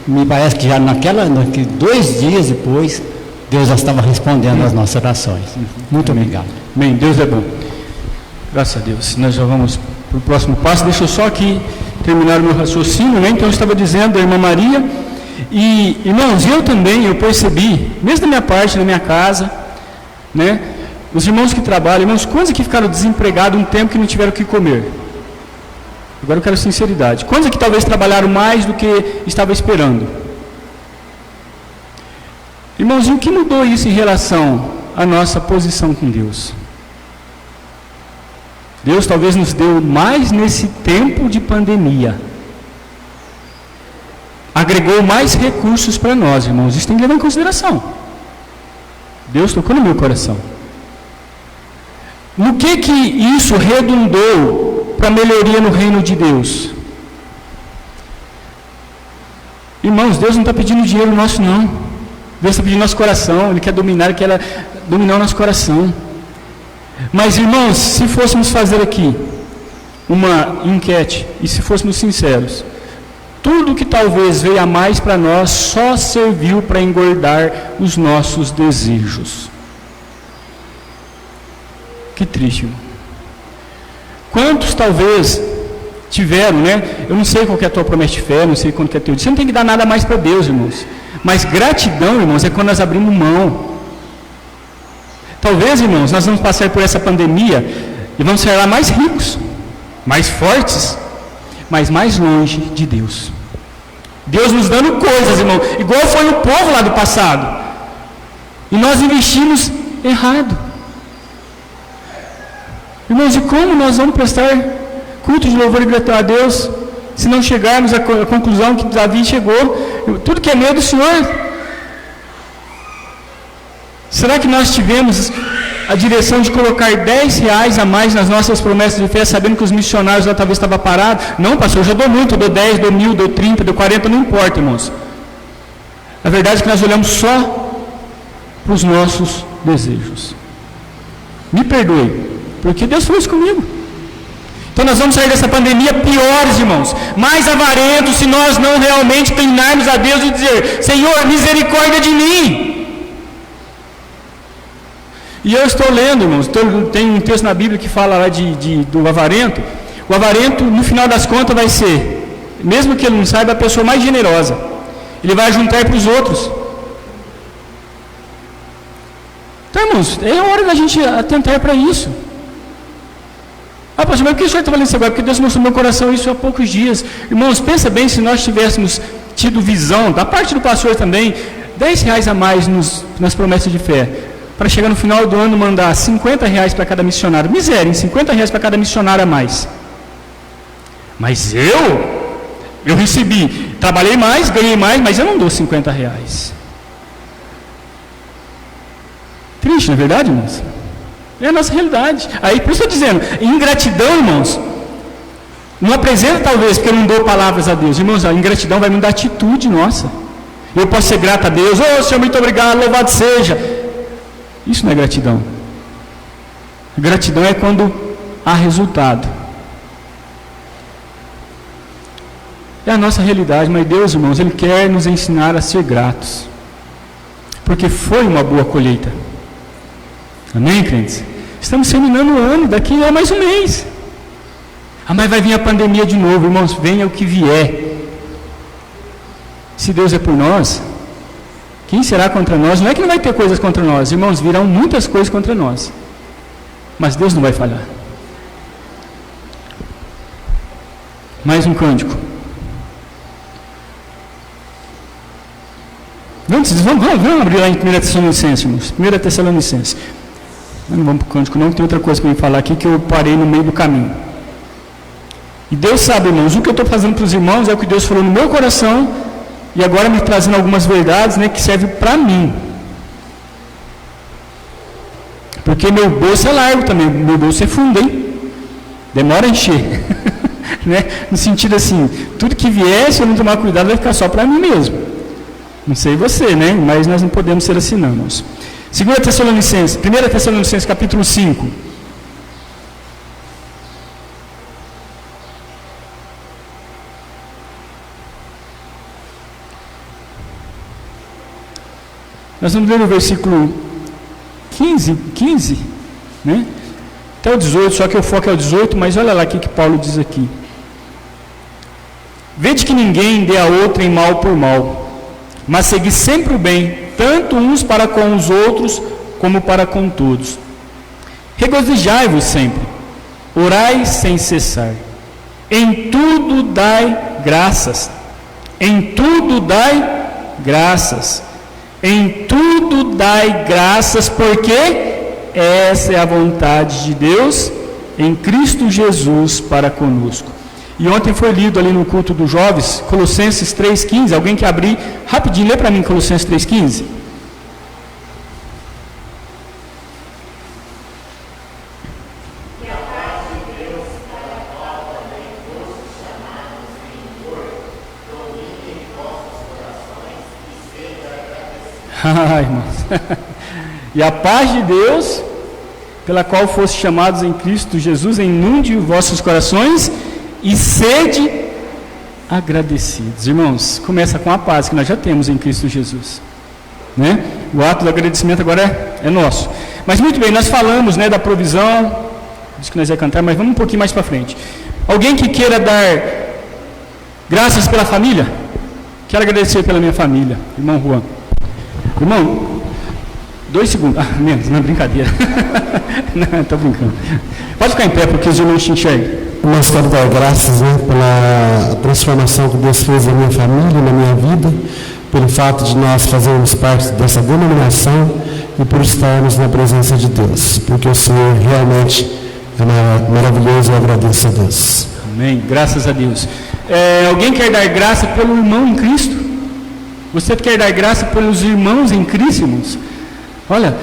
me parece que já 2 dias depois, Deus já estava respondendo às nossas orações. Muito obrigado. Bem, Deus é bom. Graças a Deus. Nós já vamos para o próximo passo. Deixa eu só aqui terminar o meu raciocínio, né? Então eu estava dizendo da irmã Maria, e irmãos, eu percebi, mesmo da minha parte, na minha casa, né? Os irmãos que trabalham, irmãos, quantos aqui ficaram desempregados um tempo que não tiveram o que comer? Agora eu quero sinceridade. Quantos aqui talvez trabalharam mais do que estava esperando? Irmãos, e o que mudou isso em relação à nossa posição com Deus? Deus talvez nos deu mais nesse tempo de pandemia. agregou mais recursos para nós, irmãos. Isso tem que levar em consideração. Deus tocou no meu coração. No que isso redundou para melhoria no reino de Deus? Irmãos, Deus não está pedindo dinheiro nosso, não. Deus está pedindo nosso coração. Ele quer dominar, Ele quer dominar o nosso coração. Mas, irmãos, se fôssemos fazer aqui uma enquete, e se fôssemos sinceros, tudo que talvez veio a mais para nós só serviu para engordar os nossos desejos. Que triste, irmão. Quantos talvez tiveram, né? Eu não sei qual que é a tua promessa de fé, não sei quanto que é teu. Você não tem que dar nada mais para Deus, irmãos. Mas gratidão, irmãos, é quando nós abrimos mão. Talvez, irmãos, nós vamos passar por essa pandemia e vamos sair lá mais ricos, mais fortes, mas mais longe de Deus. Deus nos dando coisas, irmão, igual foi o povo lá do passado. E nós investimos errado. Irmãos, e como nós vamos prestar culto de louvor e gratidão a Deus se não chegarmos à conclusão que Davi chegou? Tudo que é meu do Senhor. Será que nós tivemos a direção de colocar R$10 a mais nas nossas promessas de fé, sabendo que os missionários lá talvez estavam parados? Não, pastor, eu já dou muito, dou 10, dou 1.000, dou 30, dou 40, não importa, irmãos. A verdade é que nós olhamos só para os nossos desejos. Me perdoe, porque Deus falou isso comigo. Então nós vamos sair dessa pandemia piores, irmãos, mais avarentos, se nós não realmente inclinarmos a Deus e dizer: Senhor, misericórdia de mim. E eu estou lendo, irmãos, tem um texto na Bíblia que fala lá do avarento. O avarento, no final das contas, vai ser, mesmo que ele não saiba, a pessoa mais generosa. Ele vai juntar para os outros. Então, irmãos, é hora da gente atentar para isso. Ah, pastor, mas por que o senhor está falando isso agora? Porque Deus mostrou no meu coração isso há poucos dias. Irmãos, pensa bem, se nós tivéssemos tido visão, da parte do pastor também, R$10 a mais nas promessas de fé, para chegar no final do ano mandar R$50 para cada missionário. Miséria, R$50 para cada missionário a mais. Mas eu recebi, trabalhei mais, ganhei mais, mas eu não dou R$50. Triste, não é verdade, irmãos? É a nossa realidade. Aí, por isso eu estou dizendo, ingratidão, irmãos, não apresenta talvez porque eu não dou palavras a Deus. Irmãos, a ingratidão vai me dar atitude nossa. Eu posso ser grato a Deus, Senhor, muito obrigado, louvado seja. Isso não é gratidão. Gratidão é quando há resultado. É a nossa realidade, mas Deus, irmãos, Ele quer nos ensinar a ser gratos. Porque foi uma boa colheita. Amém, crentes? Estamos terminando o ano, daqui a mais um mês. Ah, mas vai vir a pandemia de novo, irmãos, venha o que vier. Se Deus é por nós, quem será contra nós? Não é que não vai ter coisas contra nós, irmãos, virão muitas coisas contra nós. Mas Deus não vai falhar. Mais um cântico. Vamos abrir lá em 1 Tessalonicenses, irmãos. 1 Tessalonicenses. Não vamos para o cântico, não, tem outra coisa para eu falar aqui que eu parei no meio do caminho. E Deus sabe, irmãos, o que eu estou fazendo para os irmãos é o que Deus falou no meu coração. E agora me trazendo algumas verdades, né, que servem para mim. Porque meu bolso é largo também, meu bolso é fundo, hein? Demora a encher. Né? No sentido assim, tudo que vier, se eu não tomar cuidado, vai ficar só para mim mesmo. Não sei você, né? Mas nós não podemos ser assim, não, irmãos. 1 Tessalonicenses, capítulo 5. Nós vamos ler o versículo 15, né? Até o 18, só que o foco é o 18, mas olha lá o que Paulo diz aqui. Vede que ninguém dê a outrem mal por mal, mas segui sempre o bem, tanto uns para com os outros, como para com todos. Regozijai-vos sempre, orai sem cessar, em tudo dai graças, em tudo dai graças, em tudo dai graças, porque essa é a vontade de Deus em Cristo Jesus para conosco. E ontem foi lido ali no culto dos jovens, Colossenses 3,15. Alguém quer abrir rapidinho? Lê para mim Colossenses 3,15. Irmãos. E a paz de Deus, pela qual foste chamados em Cristo Jesus, inunde vossos corações e sede agradecidos. Irmãos, começa com a paz que nós já temos em Cristo Jesus, né? O ato do agradecimento agora é nosso. Mas muito bem, nós falamos, né, da provisão, diz que nós ia cantar, mas vamos um pouquinho mais para frente. Alguém que queira dar graças pela família? Quero agradecer pela minha família, irmão Juan. Irmão, 2 segundos. Menos, não é brincadeira. Não, estou brincando. Pode ficar em pé, porque os irmãos te enxergam. Nós quero dar graças, né, pela transformação que Deus fez na minha família, na minha vida, pelo fato de nós fazermos parte dessa denominação e por estarmos na presença de Deus, porque o Senhor realmente é maravilhoso e eu agradeço a Deus. Amém. Graças a Deus. Alguém quer dar graça pelo irmão em Cristo? Você quer dar graça pelos irmãos em Cristo, irmãos? Olha,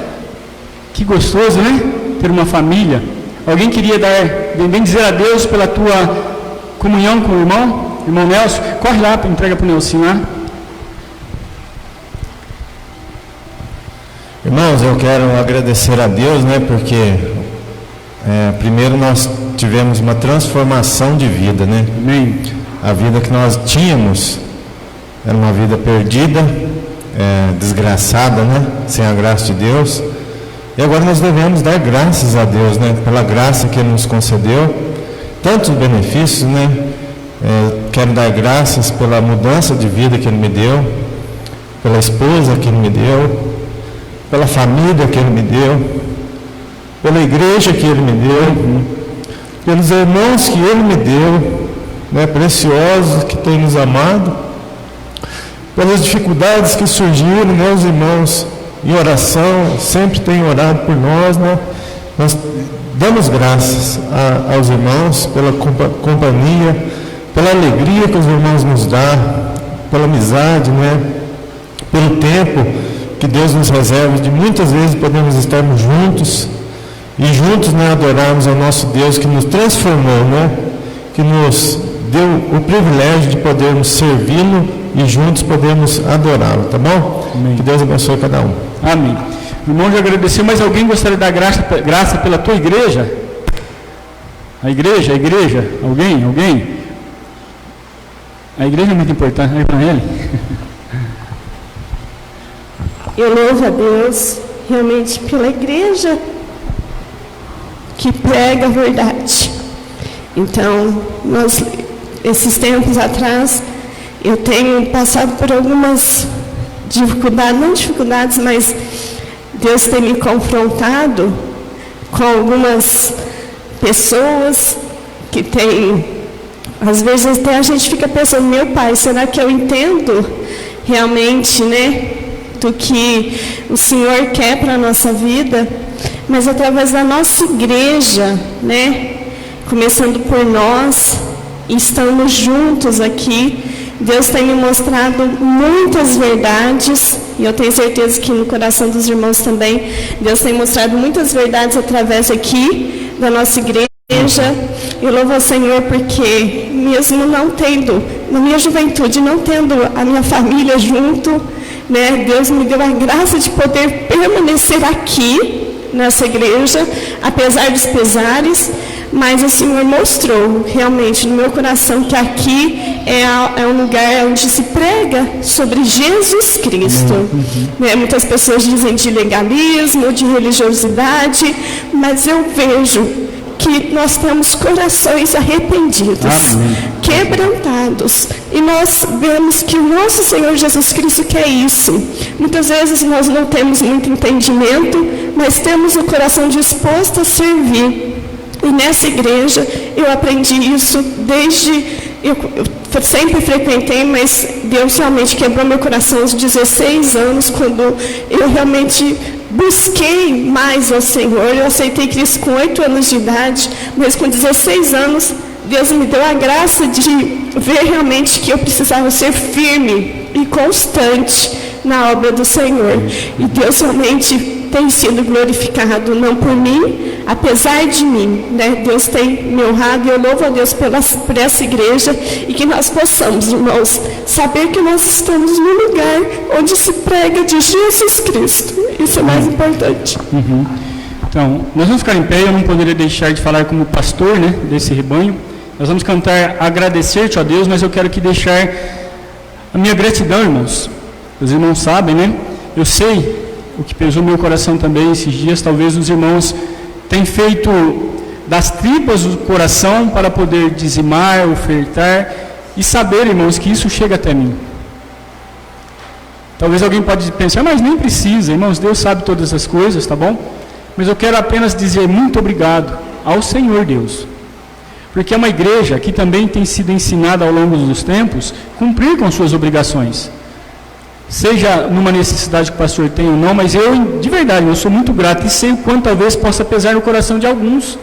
que gostoso, né? Ter uma família. Alguém queria bem dizer a Deus pela tua comunhão com o irmão? Irmão Nelson, corre lá, entrega para o Nelson lá. Irmãos, eu quero agradecer a Deus, né? Porque primeiro nós tivemos uma transformação de vida, né? Amém. A vida que nós tínhamos era uma vida perdida, desgraçada, né? Sem a graça de Deus. E agora nós devemos dar graças a Deus, né? Pela graça que Ele nos concedeu, tantos benefícios, né? Quero dar graças pela mudança de vida que Ele me deu, pela esposa que Ele me deu, pela família que Ele me deu, pela igreja que Ele me deu, pelos irmãos que Ele me deu, né? Preciosos, que tem nos amado, pelas dificuldades que surgiram, né? Os irmãos em oração sempre têm orado por nós, né? Nós damos graças aos irmãos pela companhia, pela alegria que os irmãos nos dão, pela amizade, né? Pelo tempo que Deus nos reserva, de muitas vezes podemos estarmos juntos e juntos, né, adorarmos ao nosso Deus que nos transformou, né? Que nos deu o privilégio de podermos servi-lo e juntos podemos adorá-lo, tá bom? Amém. Que Deus abençoe cada um. Amém. O irmão já agradeceu, mas alguém gostaria de dar graça pela tua igreja? A igreja? Alguém? A igreja é muito importante, é para ele. Eu louvo a Deus realmente pela igreja que prega a verdade. Então, esses tempos atrás, eu tenho passado por algumas dificuldades, mas Deus tem me confrontado com algumas pessoas que têm, às vezes até a gente fica pensando, meu Pai, será que eu entendo realmente, né, do que o Senhor quer para a nossa vida? Mas através da nossa igreja, né, começando por nós, estamos juntos aqui, Deus tem me mostrado muitas verdades, e eu tenho certeza que no coração dos irmãos também, Deus tem mostrado muitas verdades através aqui da nossa igreja. Eu louvo ao Senhor porque, mesmo não tendo, na minha juventude, não tendo a minha família junto, né, Deus me deu a graça de poder permanecer aqui, nessa igreja, apesar dos pesares, mas o Senhor mostrou realmente no meu coração que aqui é um lugar onde se prega sobre Jesus Cristo. Né? Muitas pessoas dizem de legalismo, de religiosidade, mas eu vejo que nós temos corações arrependidos, quebrantados, e nós vemos que o nosso Senhor Jesus Cristo quer isso. Muitas vezes nós não temos muito entendimento, mas temos o coração disposto a servir. E nessa igreja eu aprendi isso eu sempre frequentei, mas Deus realmente quebrou meu coração aos 16 anos, quando eu realmente busquei mais ao Senhor. Eu aceitei Cristo com 8 anos de idade, mas com 16 anos Deus me deu a graça de ver realmente que eu precisava ser firme e constante na obra do Senhor. E Deus realmente tem sido glorificado, não por mim, apesar de mim, né? Deus tem me honrado e eu louvo a Deus por essa igreja, e que nós possamos, irmãos, saber que nós estamos no lugar onde se prega de Jesus Cristo. Isso é mais importante. Então, nós vamos ficar em pé. Eu não poderia deixar de falar como pastor, né, desse rebanho. Nós vamos cantar Agradecer-te, ó Deus, mas eu quero aqui deixar a minha gratidão, irmãos. Os irmãos sabem, né? Eu sei o que pesou meu coração também esses dias. Talvez os irmãos tenham feito das tripas do coração para poder dizimar, ofertar, e saber, irmãos, que isso chega até mim. Talvez alguém pode pensar, mas nem precisa, irmãos, Deus sabe todas as coisas, tá bom? Mas eu quero apenas dizer muito obrigado ao Senhor Deus, porque é uma igreja que também tem sido ensinada ao longo dos tempos cumprir com suas obrigações, seja numa necessidade que o pastor tem ou não, mas eu, de verdade, eu sou muito grato e sei o quanto talvez possa pesar no coração de alguns.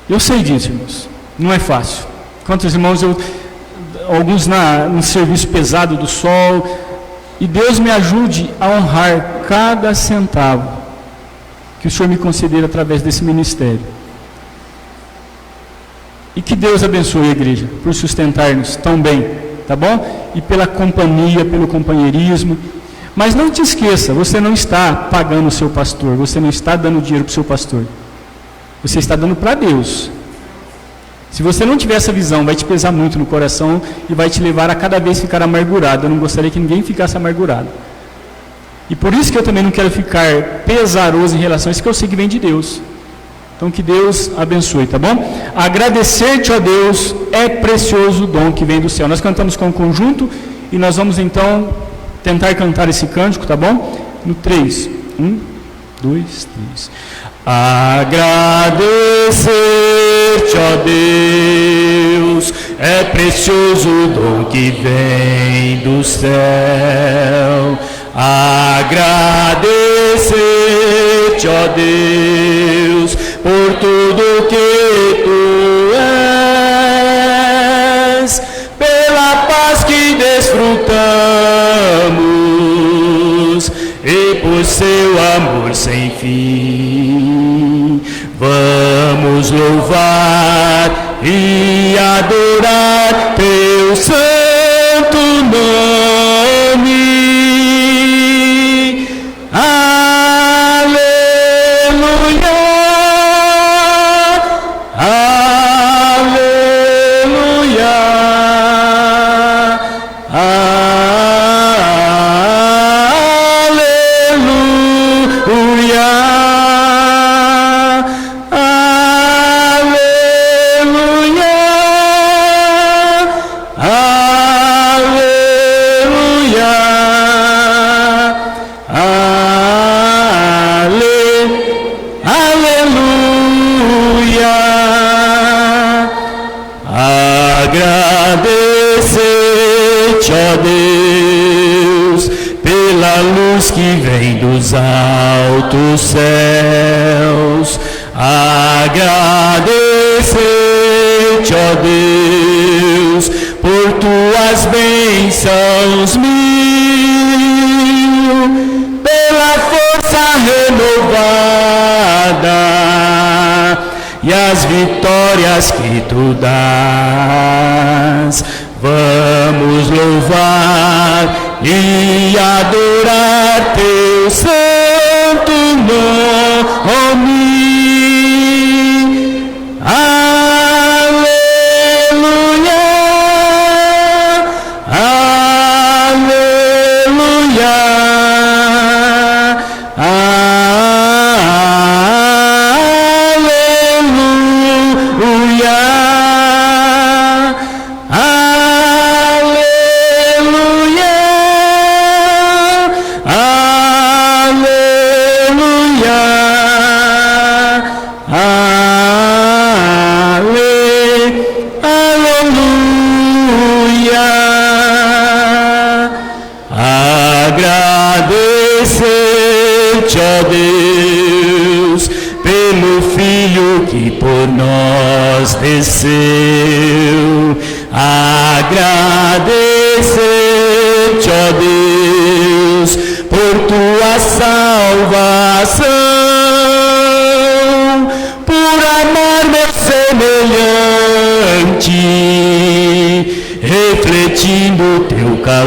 Eu sei disso, irmãos, não é fácil. Quantos irmãos, alguns no serviço pesado do sol, e Deus me ajude a honrar cada centavo que o Senhor me conceder através desse ministério. E que Deus abençoe a igreja por sustentar-nos tão bem, tá bom? E pela companhia, pelo companheirismo. Mas não te esqueça, você não está pagando o seu pastor, você não está dando dinheiro para o seu pastor. Você está dando para Deus. Se você não tiver essa visão, vai te pesar muito no coração e vai te levar a cada vez ficar amargurado. Eu não gostaria que ninguém ficasse amargurado. E por isso que eu também não quero ficar pesaroso em relação a isso, que eu sei que vem de Deus. Então que Deus abençoe, tá bom? Agradecer-te, ó Deus, é precioso o dom que vem do céu. Nós cantamos com o conjunto e nós vamos então tentar cantar esse cântico, tá bom? No 3. 1, 2, 3. Agradecer-te, ó Deus, é precioso o dom que vem do céu. Agradecer-te, ó Deus, por tudo que tu és, pela paz que desfrutamos e por seu amor sem fim. Vamos louvar e adorar teu santo nome. Aleluia, aleluia, aleluia, agradecer-te, ó Deus, pela luz que vem dos altos céus. Agradecer-te, ó Deus, por tuas bênçãos mil, pela força renovada e as vitórias que tu dás. Vamos louvar e adorar teu santo nome. Aleluia, aleluia, agradecer-te, ó Deus, pelo Filho que por nós desceu, agradecer-te, ó Deus, por tua salvação, por amar meu semelhante, refletindo teu calor.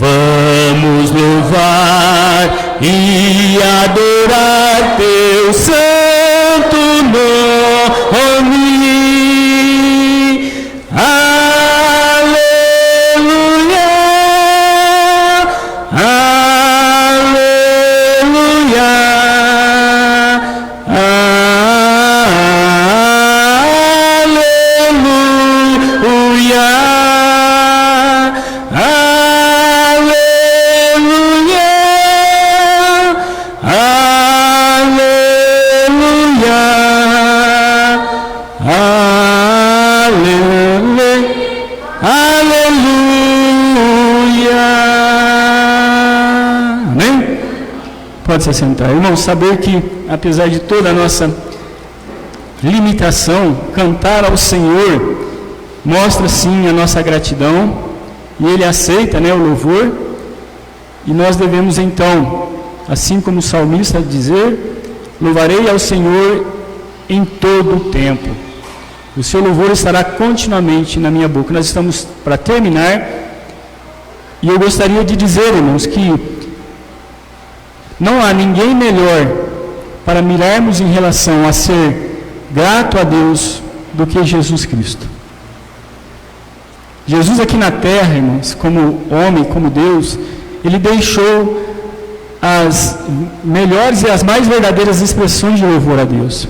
Vamos louvar e adorar teu santo nome. Aleluia, aleluia, Pode se sentar. Irmãos, saber que, apesar de toda a nossa limitação, cantar ao Senhor mostra sim a nossa gratidão, e Ele aceita, né, o louvor, e nós devemos então, assim como o salmista dizer, louvarei ao Senhor em todo o tempo. O seu louvor estará continuamente na minha boca. Nós estamos para terminar, e eu gostaria de dizer, irmãos, que não há ninguém melhor para mirarmos em relação a ser grato a Deus do que Jesus Cristo. Jesus aqui na terra, irmãos, como homem, como Deus, Ele deixou as melhores e as mais verdadeiras expressões de louvor a Deus.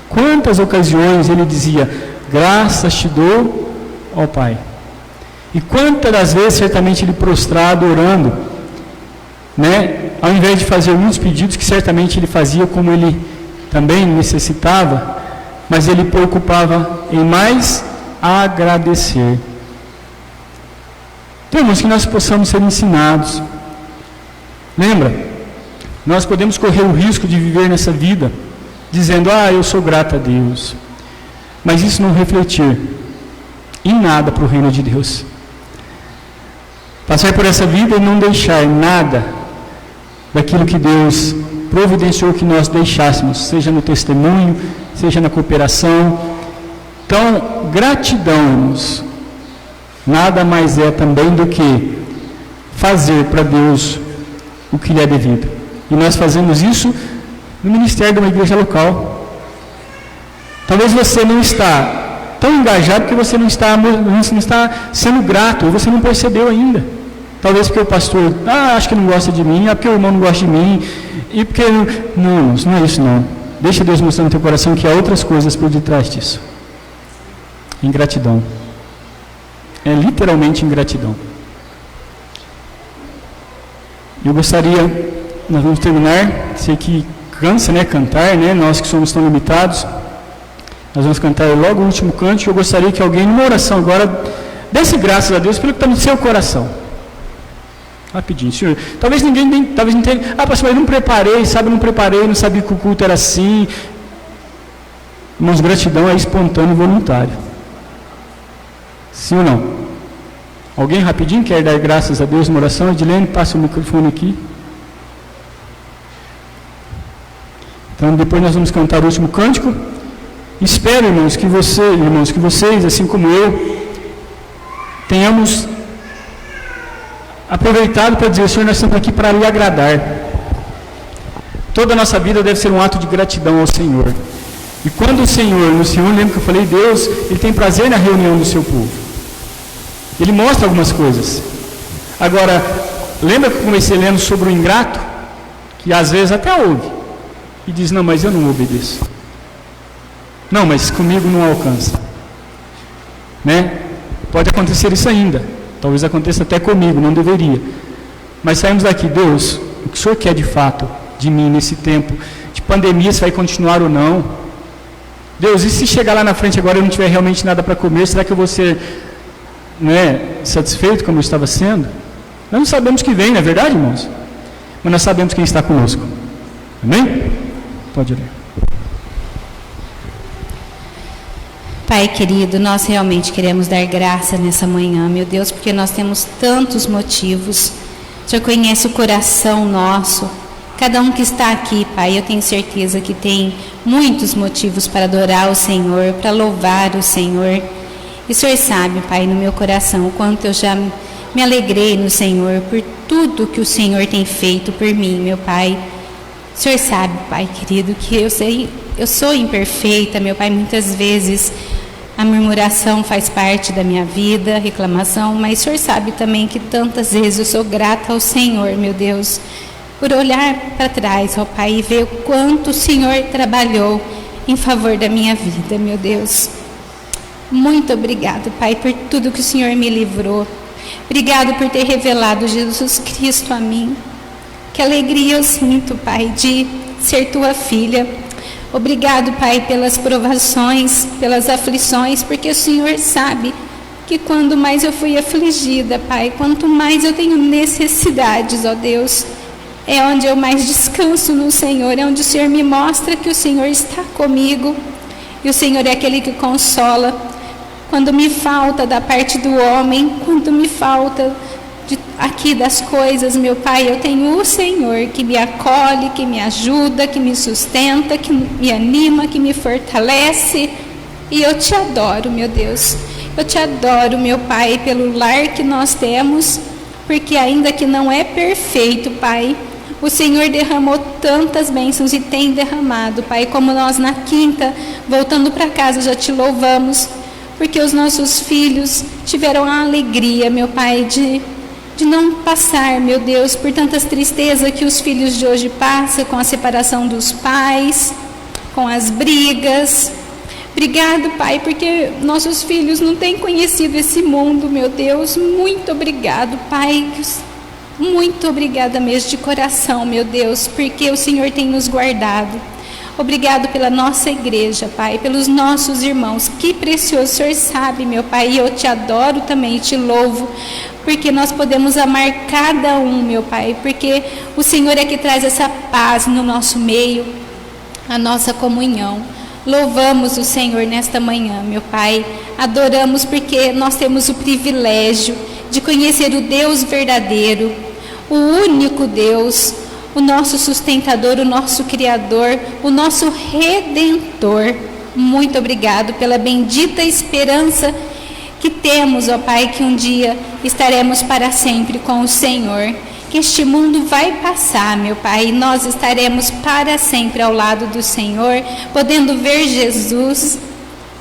Quantas ocasiões Ele dizia, graças te dou, ó Pai. E quantas das vezes, certamente, Ele prostrado, orando, né, ao invés de fazer muitos pedidos, que certamente Ele fazia como Ele também necessitava, mas Ele preocupava em mais agradecer. Então, irmãos, que nós possamos ser ensinados. Lembra? Nós podemos correr o risco de viver nessa vida dizendo, eu sou grato a Deus, mas isso não refletir em nada para o reino de Deus. Passar por essa vida e não deixar nada daquilo que Deus providenciou que nós deixássemos, seja no testemunho, seja na cooperação. Então, gratidão, irmãos, nada mais é também do que fazer para Deus o que lhe é devido. E nós fazemos isso no ministério de uma igreja local. Talvez você não está tão engajado porque você não está sendo grato, ou você não percebeu ainda. Talvez porque o pastor, acho que não gosta de mim, porque o irmão não gosta de mim, e porque... Não é isso não. Deixa Deus mostrar no teu coração que há outras coisas por detrás disso. Ingratidão. É literalmente ingratidão. Eu gostaria, nós vamos terminar, sei que cansa, né, cantar, né, nós que somos tão limitados, nós vamos cantar logo o último cântico. Eu gostaria que alguém, numa oração agora, desse graças a Deus pelo que está no seu coração. Rapidinho, Senhor. Talvez ninguém tenha, pastor, mas não preparei, não sabia que o culto era assim. Mas gratidão é espontâneo e voluntário. Sim ou não? Alguém rapidinho quer dar graças a Deus numa oração? Edilene, passa o microfone aqui. Então depois nós vamos cantar o último cântico. Espero, irmãos, que vocês, assim como eu, tenhamos aproveitado para dizer, Senhor, nós estamos aqui para lhe agradar. Toda a nossa vida deve ser um ato de gratidão ao Senhor. E quando o Senhor, lembra que eu falei, Deus, Ele tem prazer na reunião do seu povo. Ele mostra algumas coisas. Agora, lembra que eu comecei lendo sobre o ingrato? Que às vezes até ouve. E diz, não, mas eu não obedeço. Não, mas comigo não alcança. Né? Pode acontecer isso ainda. Talvez aconteça até comigo, não deveria. Mas saímos daqui, Deus, o que o Senhor quer de fato de mim nesse tempo de pandemia, se vai continuar ou não? Deus, e se chegar lá na frente agora e eu não tiver realmente nada para comer, será que eu vou ser satisfeito como eu estava sendo? Nós não sabemos que vem, não é verdade, irmãos? Mas nós sabemos quem está conosco. Amém? Pode ler. Pai querido, nós realmente queremos dar graça nessa manhã, meu Deus, porque nós temos tantos motivos. O Senhor conhece o coração nosso. Cada um que está aqui, Pai, eu tenho certeza que tem muitos motivos para adorar o Senhor, para louvar o Senhor. E o Senhor sabe, Pai, no meu coração, o quanto eu já me alegrei no Senhor por tudo que o Senhor tem feito por mim, meu Pai. O Senhor sabe, Pai querido, que eu sou imperfeita, meu Pai, muitas vezes a murmuração faz parte da minha vida, reclamação, mas o Senhor sabe também que tantas vezes eu sou grata ao Senhor, meu Deus, por olhar para trás, ó Pai, e ver o quanto o Senhor trabalhou em favor da minha vida, meu Deus. Muito obrigado, Pai, por tudo que o Senhor me livrou. Obrigado por ter revelado Jesus Cristo a mim. Que alegria eu sinto, Pai, de ser tua filha. Obrigado, Pai, pelas provações, pelas aflições, porque o Senhor sabe que quando mais eu fui afligida, Pai, quanto mais eu tenho necessidades, ó Deus, é onde eu mais descanso no Senhor, é onde o Senhor me mostra que o Senhor está comigo, e o Senhor é aquele que consola. Quando me falta da parte do homem, quando me falta aqui das coisas, meu Pai, eu tenho o Senhor que me acolhe, que me ajuda, que me sustenta, que me anima, que me fortalece. E eu te adoro, meu Deus. Eu te adoro, meu Pai, pelo lar que nós temos, porque ainda que não é perfeito, Pai, o Senhor derramou tantas bênçãos e tem derramado, Pai, como nós na quinta, voltando para casa, já te louvamos, porque os nossos filhos tiveram a alegria, meu Pai, de não passar, meu Deus, por tantas tristezas que os filhos de hoje passam, com a separação dos pais, com as brigas. Obrigado, Pai, porque nossos filhos não têm conhecido esse mundo, meu Deus. Muito obrigado, Pai. Muito obrigada mesmo de coração, meu Deus, porque o Senhor tem nos guardado. Obrigado pela nossa igreja, Pai, pelos nossos irmãos. Que precioso, o Senhor sabe, meu Pai, e eu te adoro também e te louvo, porque nós podemos amar cada um, meu Pai, porque o Senhor é que traz essa paz no nosso meio, a nossa comunhão. Louvamos o Senhor nesta manhã, meu Pai, adoramos porque nós temos o privilégio de conhecer o Deus verdadeiro, o único Deus, o nosso sustentador, o nosso Criador, o nosso Redentor. Muito obrigado pela bendita esperança que temos, ó Pai, que um dia estaremos para sempre com o Senhor. Que este mundo vai passar, meu Pai, e nós estaremos para sempre ao lado do Senhor, podendo ver Jesus,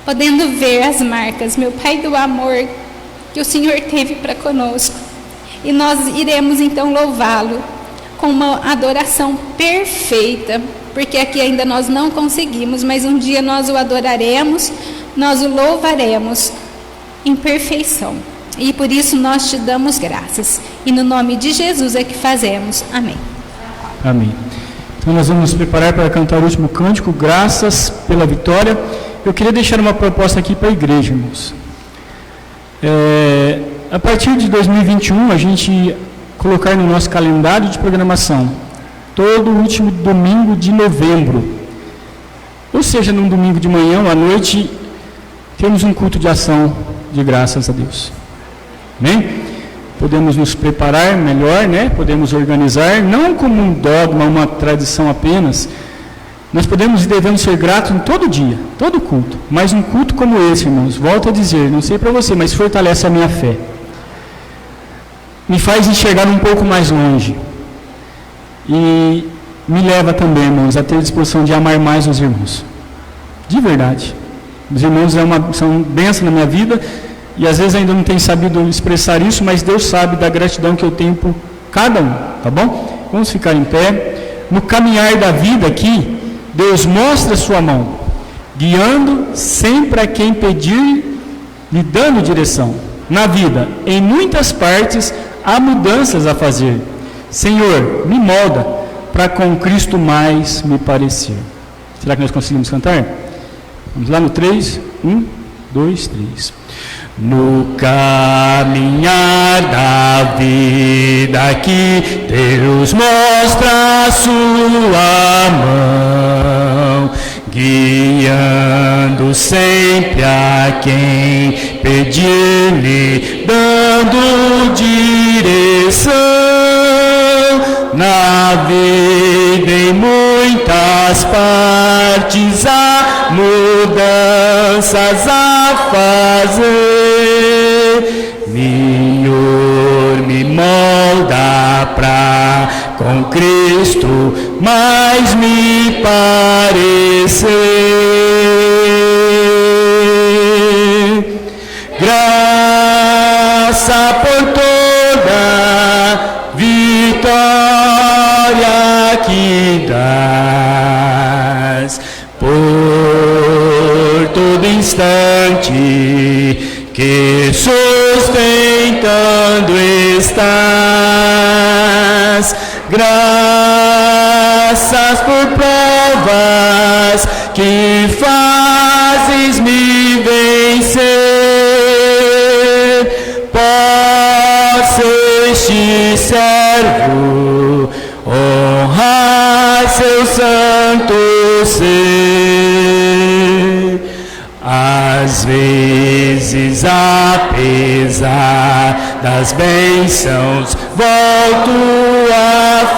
podendo ver as marcas, meu Pai, do amor que o Senhor teve para conosco. E nós iremos então louvá-lo com uma adoração perfeita, porque aqui ainda nós não conseguimos, mas um dia nós o adoraremos, nós o louvaremos em perfeição. E por isso nós te damos graças. E no nome de Jesus é que fazemos. Amém. Amém. Então nós vamos nos preparar para cantar o último cântico, Graças pela Vitória. Eu queria deixar uma proposta aqui para a igreja, irmãos. A partir de 2021, a gente colocar no nosso calendário de programação todo o último domingo de novembro, ou seja, num domingo de manhã ou à noite, temos um culto de ação de graças a Deus. Amém? Podemos nos preparar melhor, né? Podemos organizar, não como um dogma, uma tradição apenas. Nós podemos e devemos ser gratos em todo dia, todo culto, mas um culto como esse, irmãos, volto a dizer, não sei para você, mas fortalece a minha fé. Me faz enxergar um pouco mais longe. E me leva também, irmãos, a ter a disposição de amar mais os irmãos. De verdade. Os irmãos são bênção na minha vida, e às vezes ainda não tenho sabido expressar isso, mas Deus sabe da gratidão que eu tenho por cada um, tá bom? Vamos ficar em pé. No caminhar da vida aqui, Deus mostra a sua mão, guiando sempre a quem pedir, lhe dando direção. Na vida, em muitas partes, há mudanças a fazer. Senhor, me molda para com Cristo mais me parecer. Será que nós conseguimos cantar? Vamos lá no 3. 1, 2, 3. No caminhar da vida que Deus mostra a sua mão, guiando sempre a quem pedir-lhe, dando direção na vida em muitas partes, há mudanças a fazer. Senhor, me molda pra com Cristo mais me parecer. Graça por toda vitória que dás, por todo instante que sustentando estás. Graças por provas que fazes me vencer. Posso este servo honrar seu santo ser. Às vezes, apesar das bênçãos, volto a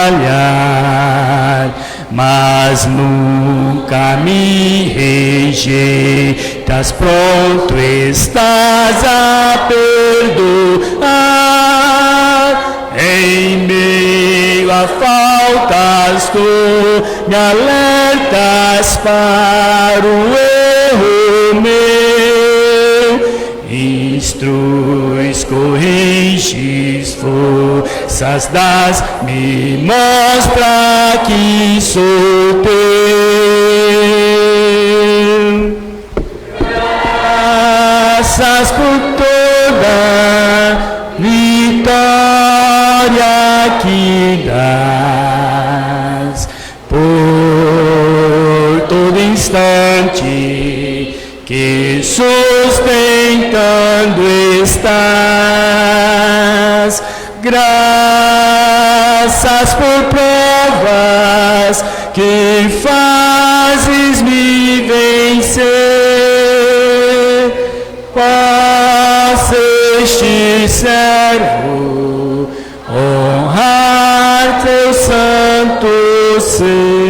falhar, mas nunca me rejeitas, pronto estás a perdoar. Em meio a faltas, tu me alertas para o erro meu, instruis, corriges, forças das, me mostra que sou teu. Graças por toda vitória que dás, por todo instante que sustentando estás. Graças por provas que fazes me vencer. Posso este servo honrar teu santo ser.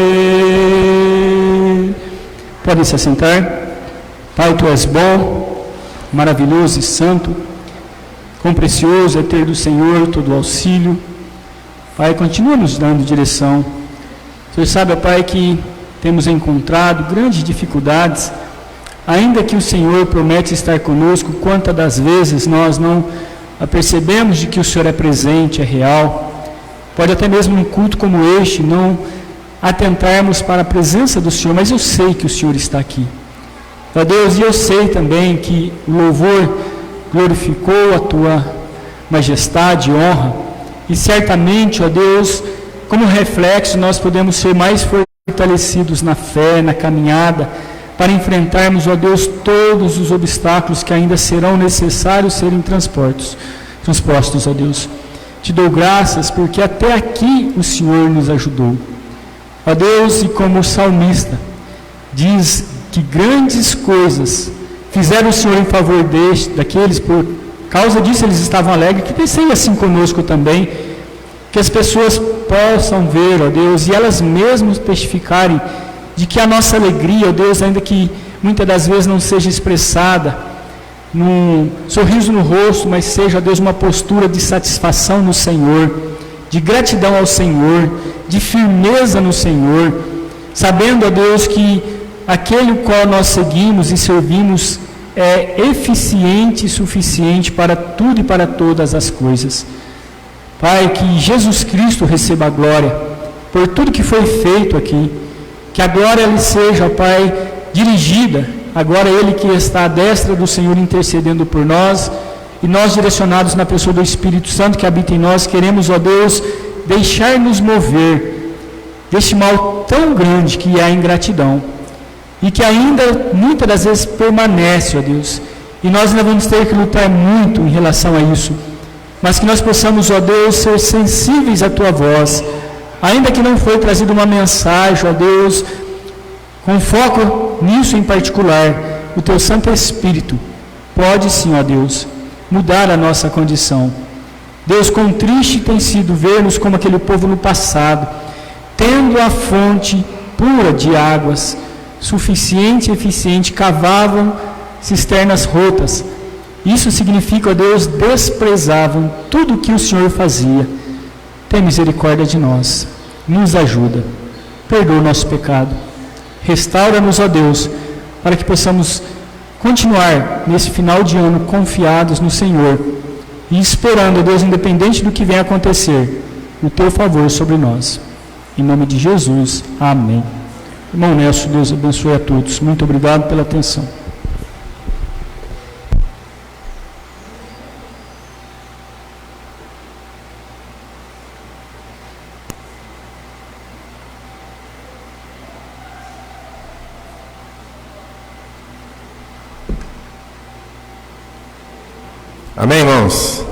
Pode se assentar. Pai, tu és bom, maravilhoso e santo. Quão precioso é ter do Senhor todo o auxílio. Pai, continua nos dando direção. O Senhor sabe, Pai, que temos encontrado grandes dificuldades, ainda que o Senhor promete estar conosco, quantas das vezes nós não percebemos de que o Senhor é presente, é real. Pode até mesmo num culto como este, não atentarmos para a presença do Senhor, mas eu sei que o Senhor está aqui. Ó Deus, e eu sei também que o louvor glorificou a Tua majestade e honra, e certamente, ó Deus, como reflexo, nós podemos ser mais fortalecidos na fé, na caminhada, para enfrentarmos, ó Deus, todos os obstáculos que ainda serão necessários serem transpostos, ó Deus. Te dou graças porque até aqui o Senhor nos ajudou. Ó Deus, e como o salmista diz que grandes coisas fizeram o Senhor em favor daqueles, por causa disso eles estavam alegres, que pensei assim conosco também, que as pessoas possam ver, ó Deus, e elas mesmas testificarem de que a nossa alegria, ó Deus, ainda que muitas das vezes não seja expressada num sorriso no rosto, mas seja, ó Deus, uma postura de satisfação no Senhor, de gratidão ao Senhor, de firmeza no Senhor, sabendo, ó Deus, que aquele qual nós seguimos e servimos é eficiente e suficiente para tudo e para todas as coisas. Pai, que Jesus Cristo receba a glória por tudo que foi feito aqui, que a glória lhe seja, Pai, dirigida, agora Ele que está à destra do Senhor intercedendo por nós, e nós direcionados na pessoa do Espírito Santo que habita em nós, queremos, ó Deus, deixar-nos mover deste mal tão grande que é a ingratidão, e que ainda muitas das vezes permanece, ó Deus, e nós ainda vamos ter que lutar muito em relação a isso, mas que nós possamos, ó Deus, ser sensíveis à Tua voz, ainda que não foi trazida uma mensagem, ó Deus, Com foco nisso em particular, o Teu Santo Espírito pode sim, ó Deus, mudar a nossa condição. Deus, quão triste tem sido ver-nos como aquele povo no passado, tendo a fonte pura de águas, suficiente e eficiente, cavavam cisternas rotas. Isso significa, ó Deus, desprezavam tudo o que o Senhor fazia. Tem misericórdia de nós, nos ajuda, perdoa o nosso pecado, restaura-nos, ó Deus, para que possamos continuar nesse final de ano confiados no Senhor e esperando, ó Deus, independente do que venha acontecer, o Teu favor sobre nós. Em nome de Jesus, amém. Irmão Nelson, Deus abençoe a todos. Muito obrigado pela atenção. Amém, irmãos?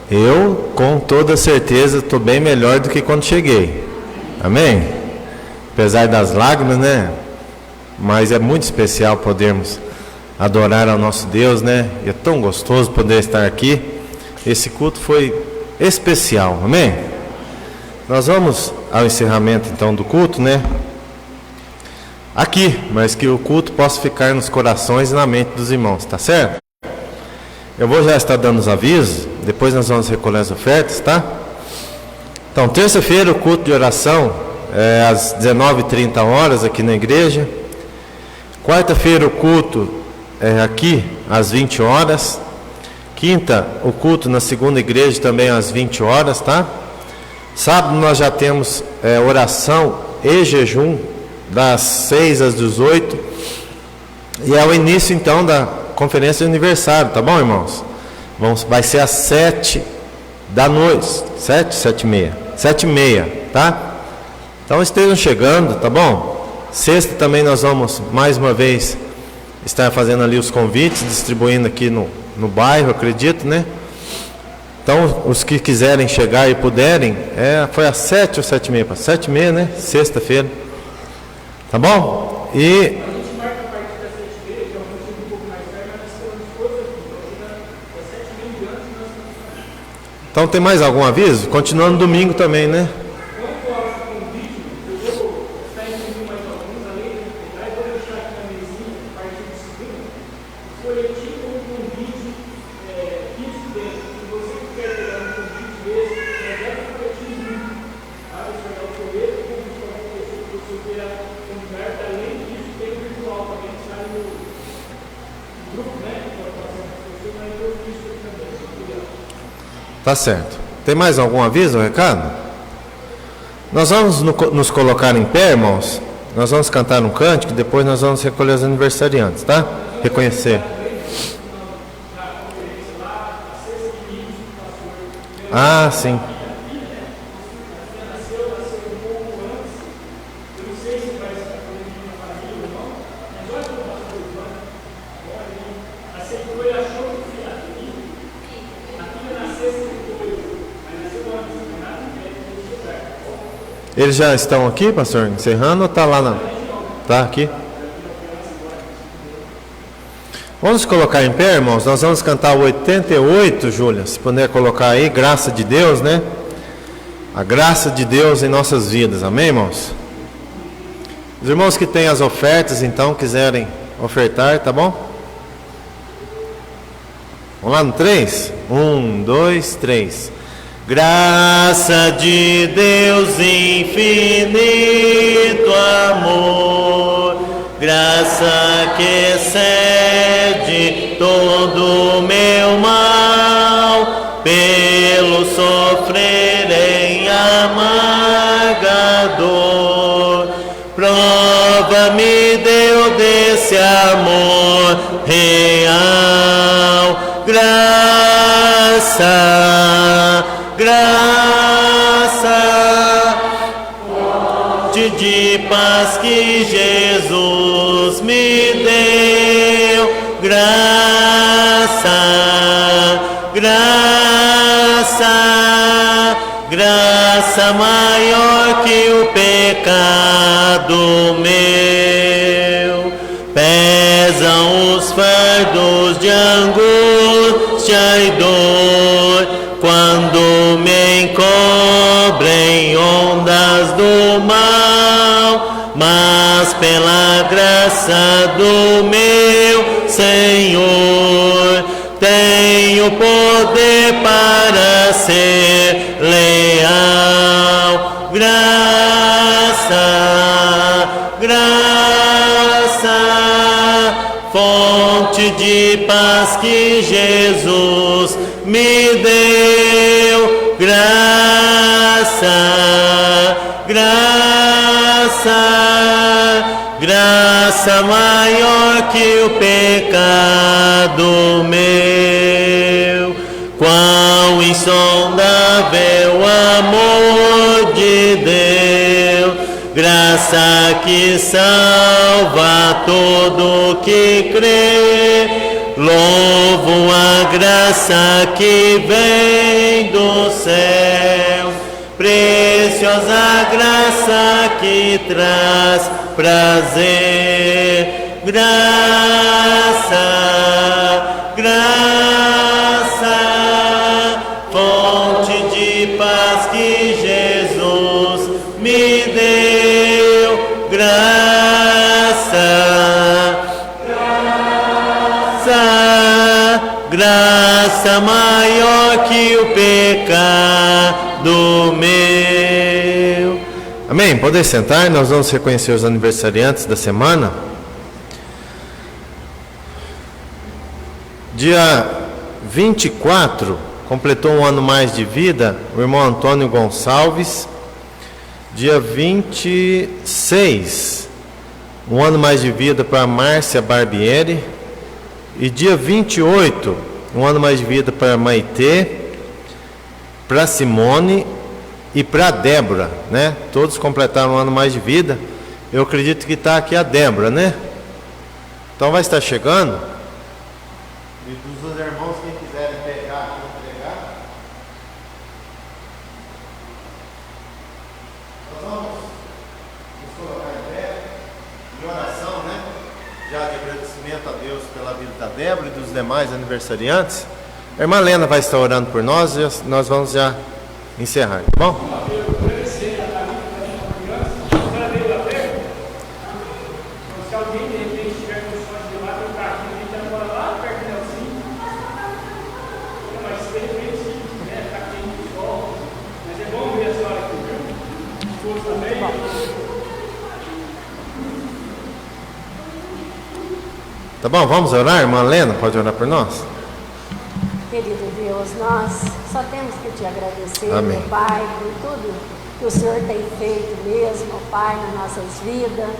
Eu, com toda certeza, estou bem melhor do que quando cheguei. Amém? Apesar das lágrimas, né? Mas é muito especial podermos adorar ao nosso Deus, né? E é tão gostoso poder estar aqui. Esse culto foi especial, amém? Nós vamos ao encerramento então do culto, né? Aqui, mas que o culto possa ficar nos corações e na mente dos irmãos, tá certo? Eu vou já estar dando os avisos, depois nós vamos recolher as ofertas, tá? Então, terça-feira o culto de oração é às 19h30 aqui na igreja. Quarta-feira o culto é aqui às 20 horas. Quinta, o culto na segunda igreja também às 20 horas, tá? Sábado nós já temos oração e jejum das 6 às 18. E é o início então da conferência de aniversário, tá bom, irmãos? Vai ser às 7 da noite, 7h30, tá? Então estejam chegando, tá bom? Sexta também nós vamos mais uma vez estar fazendo ali os convites, distribuindo aqui no bairro, acredito, né? Então os que quiserem chegar e puderem, foi às 7 ou 7h30, 7h30, né? Sexta-feira, tá bom? E então tem mais algum aviso? Continuando domingo também, né? Tá certo. Tem mais algum aviso, recado? Nós vamos nos colocar em pé, irmãos. Nós vamos cantar um cântico, depois nós vamos recolher os aniversariantes, tá? Reconhecer. Ah, sim. Eles já estão aqui, pastor, encerrando, ou está lá na... Está aqui? Vamos colocar em pé, irmãos. Nós vamos cantar o 88, Júlia, se puder colocar aí, graça de Deus, né? A graça de Deus em nossas vidas, amém, irmãos? Os irmãos que têm as ofertas, então, quiserem ofertar, tá bom? Vamos lá no 3? 1, 2, 3. Graça de Deus, infinito amor, graça que excede todo meu mal, pelo sofrer em amarga dor, prova me deu desse amor real, graça, fonte de paz que Jesus me deu, graça maior que o pecado meu. fardos de angústia e dor, quando me encobrem ondas do mal, mas pela graça do meu Senhor, tenho poder para ser leal. Graça, fonte de paz que Jesus me deu. Graça maior que o pecado meu. Quão insondável amor de Deus, graça que salva todo que crê. Louvo a graça que vem do céu, preciosa graça que traz prazer. Graça, fonte de paz que Jesus me deu. Graça maior que o pecado meu. Amém? Podem sentar, nós vamos reconhecer os aniversariantes da semana. Dia 24, completou um ano mais de vida, o irmão Antônio Gonçalves. Dia 26, um ano mais de vida para Márcia Barbieri. E dia 28, um ano mais de vida para Maitê, para Simone e para Débora, né? Todos completaram um ano mais de vida. Eu acredito que está aqui a Débora, né? Então vai estar chegando. E dos irmãos, quem quiserem pegar e entregar, nós vamos nos colocar em pé, em oração, né? Já de agradecimento a Deus pela vida da Débora e dos demais aniversariantes. A irmã Lena vai estar orando por nós e nós vamos já encerrar, tá bom? Tá bom, vamos orar, irmã Lena? Pode orar por nós? Querido Deus, nós só temos que te agradecer, Amém. meu Pai, por tudo que o Senhor tem feito mesmo, Pai, nas nossas vidas,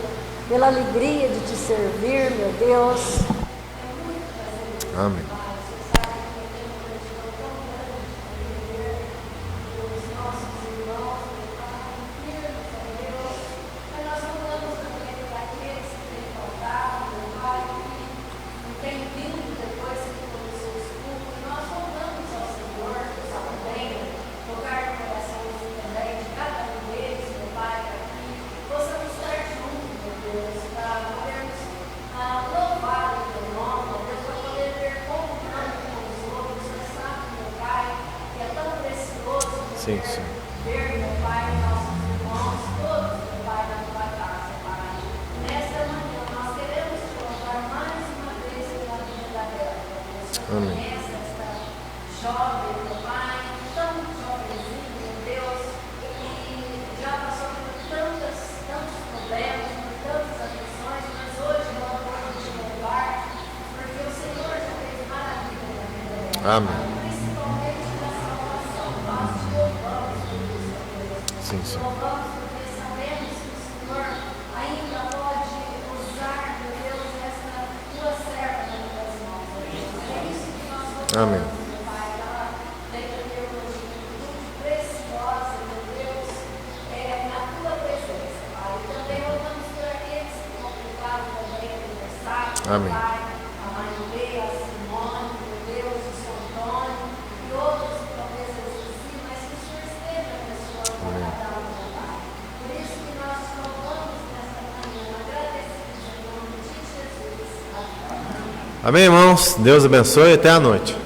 pela alegria de te servir, meu Deus. Amém. Sim, sim. Ver, meu Pai, nossos irmãos, todos, meu Pai, na tua casa, Pai. Nesta manhã, nós queremos te louvar mais uma vez pela vida da Débora. Amém. Conhece esta jovem, meu Pai, tão jovenzinha, meu Deus, e já passou por tantos problemas, por tantas aflições, mas hoje ela pode te louvar, porque o Senhor já fez maravilha na vida dela. Amém. Sim, sim. Louvamos porque sabemos que o Senhor ainda pode usar, meu Deus, essa tua serva nas tuas mãos. É isso que nós louvamos, Amém. meu Pai. Ela tem que ter uma atitude preciosa, meu Deus, na tua presença, Pai. E também louvamos por aqueles que completaram também o aniversário, Amém. Pai. A Marilê, a Simone, meu Deus, o São Antônio e outros que talvez eu esqueci, mas que o Senhor esteja abençoando cada um, meu Pai. Por isso que nós te louvamos nesta manhã, agradecidos em nome de Jesus. Amém. Amém, irmãos? Deus abençoe e até a noite.